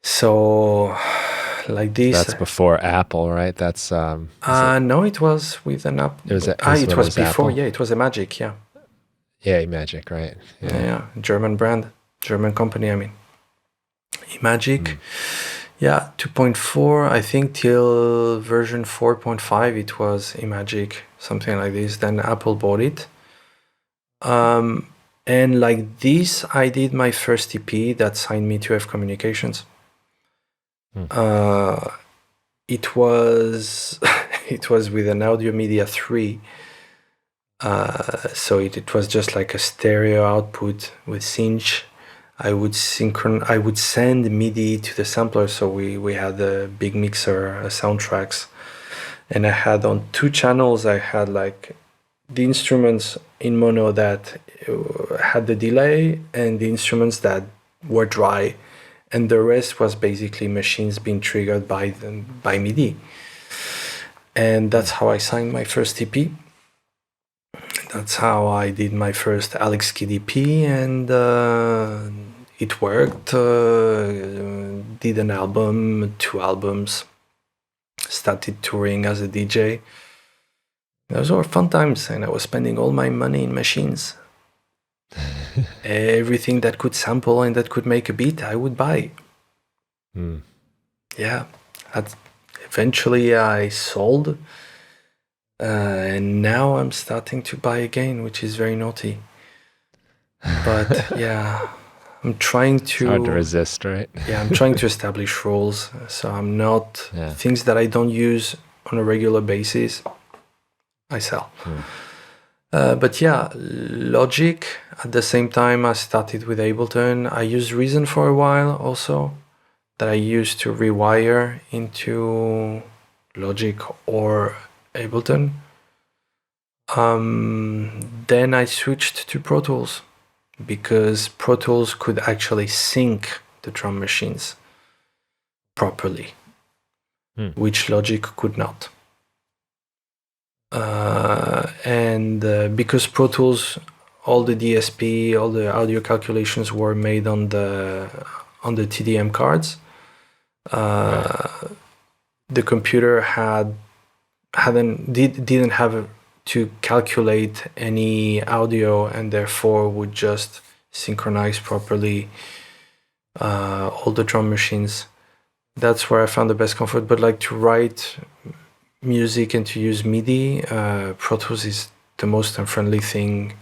So, like this. That's before Apple, right? That's no, it was with an app. It was before. Apple? Yeah, it was a Magic. Yeah. Yeah, Magic, right? Yeah, German brand, German company. I mean, Magic. Yeah, 2.4. I think till version 4.5 it was Magic, something like this. Then Apple bought it. And like this, I did my first EP that signed me to F Communications. It was it was with an Audio Media 3. So it was just like a stereo output with sync. I would send MIDI to the sampler, so we had a big mixer, soundtracks, and I had on 2 channels. I had like the instruments in mono that had the delay, and the instruments that were dry, and the rest was basically machines being triggered by MIDI. And that's how I signed my first EP. That's how I did my first Alexkid EP, and it worked. Did an album, 2 albums, started touring as a DJ. Those were fun times, and I was spending all my money in machines. Everything that could sample and that could make a beat, I would buy. Yeah. Eventually I sold. And now I'm starting to buy again, which is very naughty. But yeah, I'm trying to... It's hard to resist, right? Yeah, I'm trying to establish rules. So I'm not... Things that I don't use on a regular basis, I sell. But yeah, Logic. At the same time, I started with Ableton. I used Reason for a while also, that I used to rewire into Logic or Ableton. Then I switched to Pro Tools, because Pro Tools could actually sync the drum machines properly, which Logic could not. And because Pro Tools, all the DSP, all the audio calculations were made on the TDM cards. The computer didn't have to calculate any audio, and therefore would just synchronize properly all the drum machines. That's where I found the best comfort. But like to write music and to use MIDI, Pro Tools is the most unfriendly thing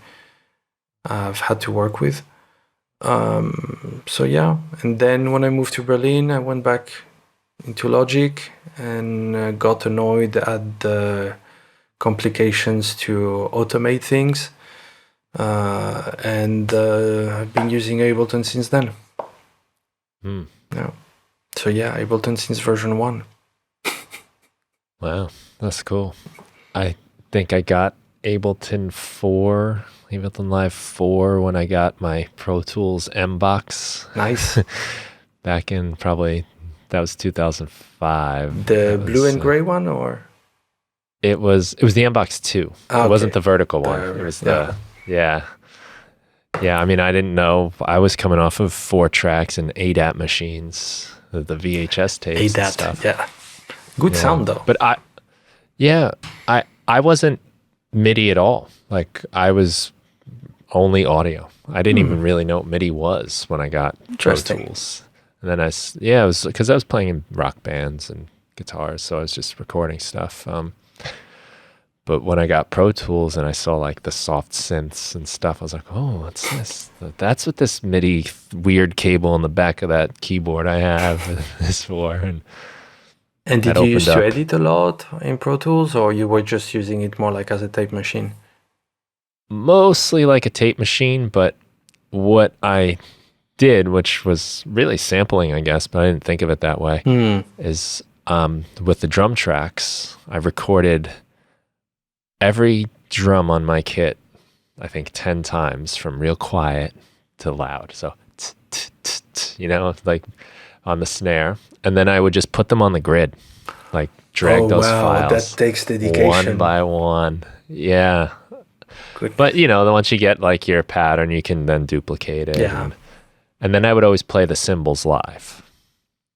I've had to work with. So yeah, and then when I moved to Berlin, I went back into Logic and got annoyed at the complications to automate things, and I've been using Ableton since then. Yeah. So yeah, Ableton since version 1. Wow, that's cool. I think I got Ableton Live 4 when I got my Pro Tools M box. Nice. Back in that was 2005. The blue and gray one, or? It was the M box 2. Okay. It wasn't the vertical one. It was yeah. I mean, I didn't know. I was coming off of 4 tracks and ADAT machines, the VHS tapes ADAT, and stuff. Yeah. Good sound though. But I wasn't MIDI at all. Like I was only audio. I didn't even really know what MIDI was when I got Pro Tools. And then it was because I was playing in rock bands and guitars, so I was just recording stuff. But when I got Pro Tools and I saw like the soft synths and stuff, I was like, oh, what's this? That's what this MIDI weird cable on the back of that keyboard I have is for. And did you used to edit a lot in Pro Tools, or you were just using it more like as a tape machine? Mostly like a tape machine, but what I did, which was really sampling, I guess, but I didn't think of it that way, is with the drum tracks, I recorded every drum on my kit, I think 10 times from real quiet to loud. So, like on the snare. And then I would just put them on the grid, like drag those files. That takes dedication. One by one. Yeah. Good. But, once you get like your pattern, you can then duplicate it. Yeah. And then I would always play the cymbals live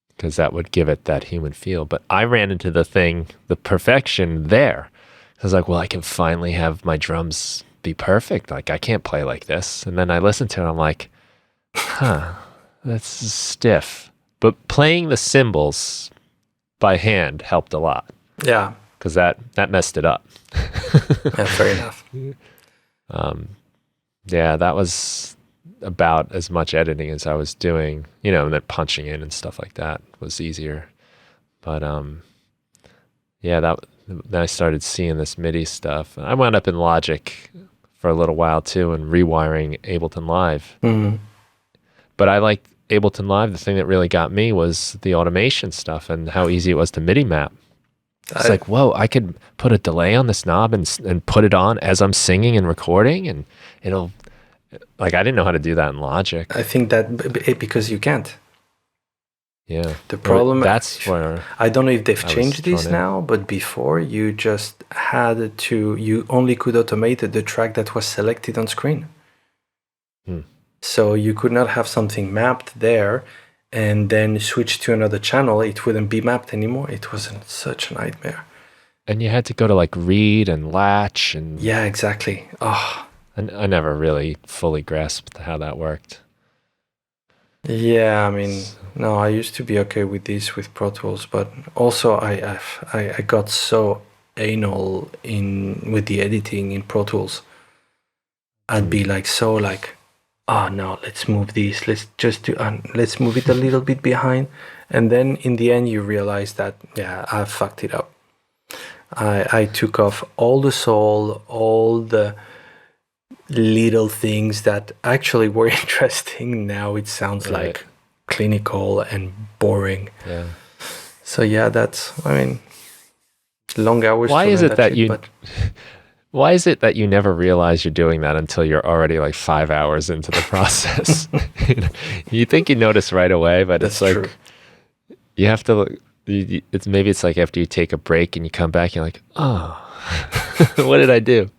because that would give it that human feel. But I ran into the perfection there. I was like, well, I can finally have my drums be perfect. Like, I can't play like this. And then I listened to it, I'm like, that's stiff. But playing the cymbals by hand helped a lot. Yeah. Because that messed it up. Yeah, fair enough. Yeah, that was about as much editing as I was doing, and then punching in and stuff like that was easier. But then I started seeing this MIDI stuff. I wound up in Logic for a little while too and rewiring Ableton Live. Mm-hmm. But I liked Ableton Live. The thing that really got me was the automation stuff and how easy it was to MIDI map. It's like, whoa, I could put a delay on this knob and put it on as I'm singing and recording, and it'll, like, I didn't know how to do that in Logic. I think that because you can't. Yeah. The problem, that's where I don't know if they've changed this now, but before you just you only could automate the track that was selected on screen. So you could not have something mapped there and then switch to another channel. It wouldn't be mapped anymore. It wasn't such a nightmare. And you had to go to like read and latch and... Yeah, exactly. Oh. I never really fully grasped how that worked. Yeah, I mean, no, I used to be okay with this with Pro Tools, but also I got so anal with the editing in Pro Tools. I'd be like oh no, let's move this. Let's move it a little bit behind, and then in the end you realize that I fucked it up. I took off all the soul, all the little things that actually were interesting. Now it sounds like clinical and boring. Yeah. So long hours. Why is it that you never realize you're doing that until you're already like 5 hours into the process? You think you notice right away, but it's like true. You have to. It's like after you take a break and you come back, you're like, oh, What did I do?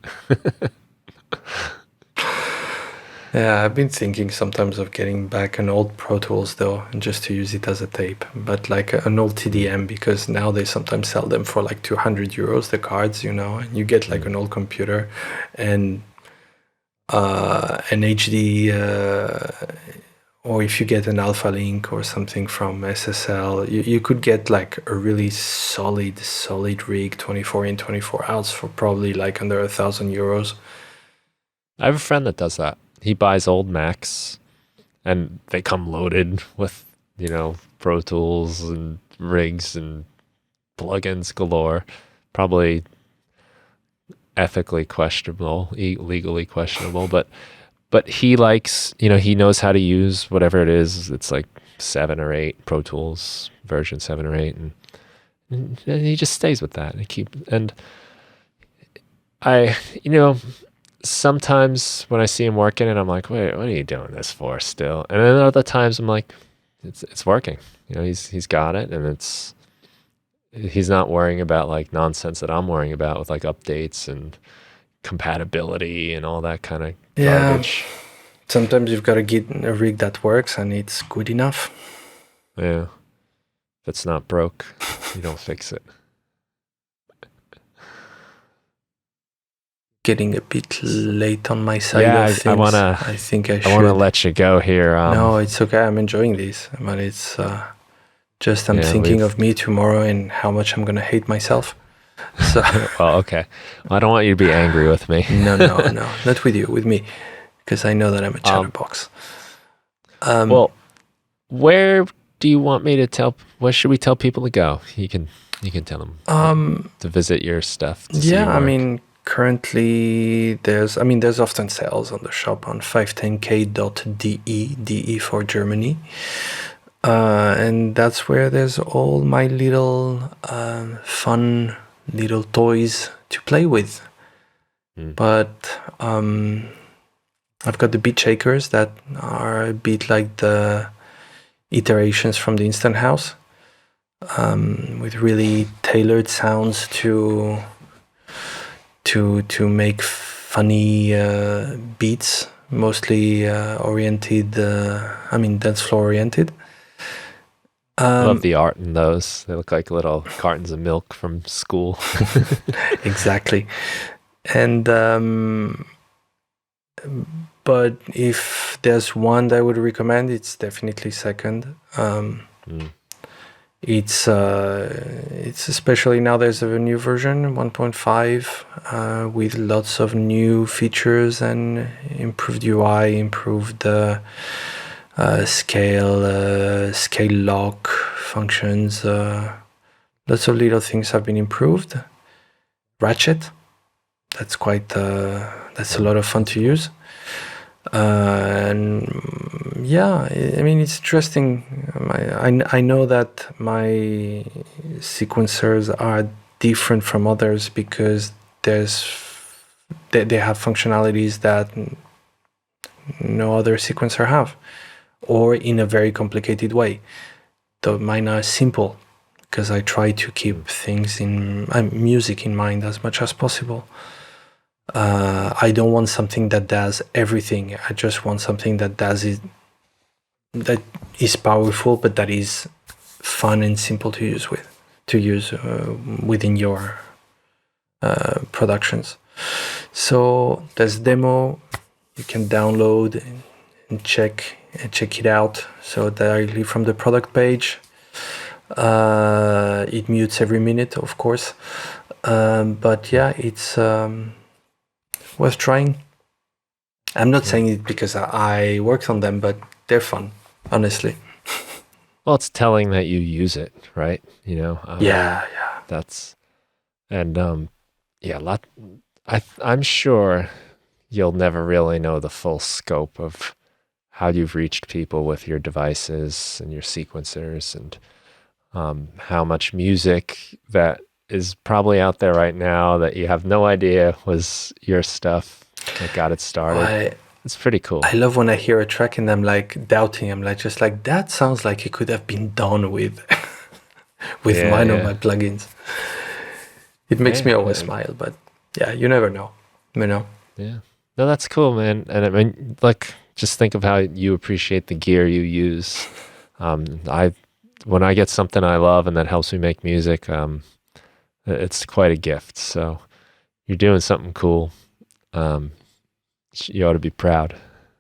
Yeah, I've been thinking sometimes of getting back an old Pro Tools though, and just to use it as a tape, but like an old TDM, because now they sometimes sell them for like 200 euros, the cards, and you get like an old computer and an HD, or if you get an Alpha Link or something from SSL, you could get like a really solid rig, 24 in, 24 outs for probably like under 1,000 euros. I have a friend that does that. He buys old Macs and they come loaded with, Pro Tools and rigs and plugins galore. Probably ethically questionable, legally questionable, but he likes, he knows how to use whatever it is. It's like 7 or 8 Pro Tools version 7 or 8, and he just stays with that and I, sometimes when I see him working and I'm like, wait, what are you doing this for still? And then other times I'm like, it's working. He's got it, and he's not worrying about like nonsense that I'm worrying about with like updates and compatibility and all that kind of garbage. Sometimes you've got to get a rig that works and it's good enough. Yeah. If it's not broke, you don't fix it. Getting a bit late on my side of things. I think I should. I want to let you go here. No, it's okay. I'm enjoying this. But it's just I'm thinking of me tomorrow and how much I'm going to hate myself. So. Well, okay. Well, I don't want you to be angry with me. No, not with you, with me. Because I know that I'm a chatterbox. Well, where do you want me to tell? Where should we tell people to go? You can tell them to visit your stuff. I mean, currently there's often sales on the shop on 510k.de, DE for Germany, and that's where there's all my little fun little toys to play with. But I've got the beat shakers that are a bit like the iterations from the Instant House, with really tailored sounds to make funny beats, mostly oriented, dance floor oriented. I love the art in those. They look like little cartons of milk from school. Exactly. And but if there's one that I would recommend, it's definitely Seqund. It's especially now there's a new version 1.5 with lots of new features and improved UI, improved scale lock functions. Lots of little things have been improved. Ratchet, that's that's a lot of fun to use. And it's interesting. I know that my sequencers are different from others because they have functionalities that no other sequencer have, or in a very complicated way. Though mine are simple because I try to keep things in music in mind as much as possible. I don't want something that does everything. I just want something that does it, that is powerful, but that is fun and simple to use within your productions. So there's a demo you can download and check it out. So directly from the product page. It mutes every minute, of course. But yeah, it's worth trying. I'm not saying it because I worked on them, but they're fun, honestly. Well, it's telling that you use it, right? Yeah. That's, and I'm sure you'll never really know the full scope of how you've reached people with your devices and your sequencers, and how much music that is probably out there right now that you have no idea was your stuff that got it started. It's pretty cool. I love when I hear a track and I'm like doubting. I'm like, just like, that sounds like it could have been done with mine or my plugins. It makes me always Yeah. smile, but yeah, you never know, you know. Yeah. No, that's cool, man. And I mean, like, just think of how you appreciate the gear you use. When I get something I love and that helps me make music, it's quite a gift. So you're doing something cool. You ought to be proud.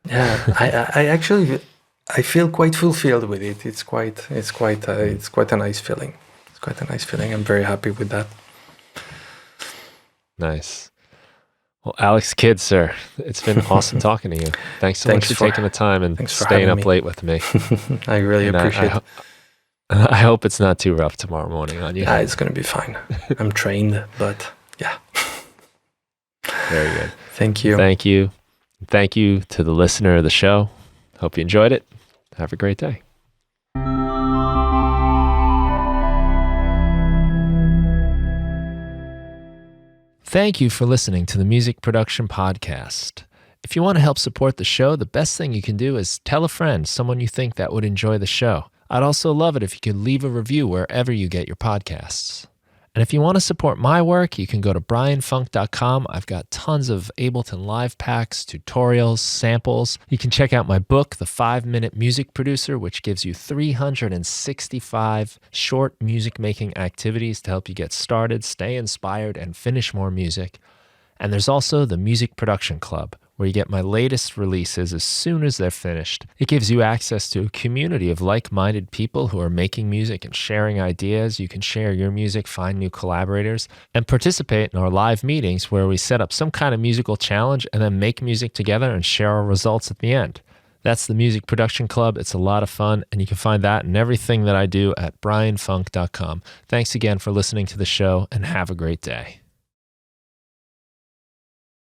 Yeah, I actually I feel quite fulfilled with it. It's quite a nice feeling. It's quite a nice feeling. I'm very happy with that. Nice. Well, Alexkid, sir, it's been awesome talking to you. Thanks so much for taking the time and staying up late with me. I really appreciate it. I hope it's not too rough tomorrow morning on you. It's going to be fine. I'm trained, but yeah. Very good. Thank you. Thank you. Thank you to the listener of the show. Hope you enjoyed it. Have a great day. Thank you for listening to the Music Production Podcast. If you want to help support the show, the best thing you can do is tell a friend, someone you think that would enjoy the show. I'd also love it if you could leave a review wherever you get your podcasts. And if you want to support my work, you can go to brianfunk.com. I've got tons of Ableton Live packs, tutorials, samples. You can check out my book, The 5-Minute Music Producer, which gives you 365 short music-making activities to help you get started, stay inspired, and finish more music. And there's also the Music Production Club, where you get my latest releases as soon as they're finished. It gives you access to a community of like-minded people who are making music and sharing ideas. You can share your music, find new collaborators, and participate in our live meetings where we set up some kind of musical challenge and then make music together and share our results at the end. That's the Music Production Club. It's a lot of fun, and you can find that and everything that I do at brianfunk.com. Thanks again for listening to the show, and have a great day.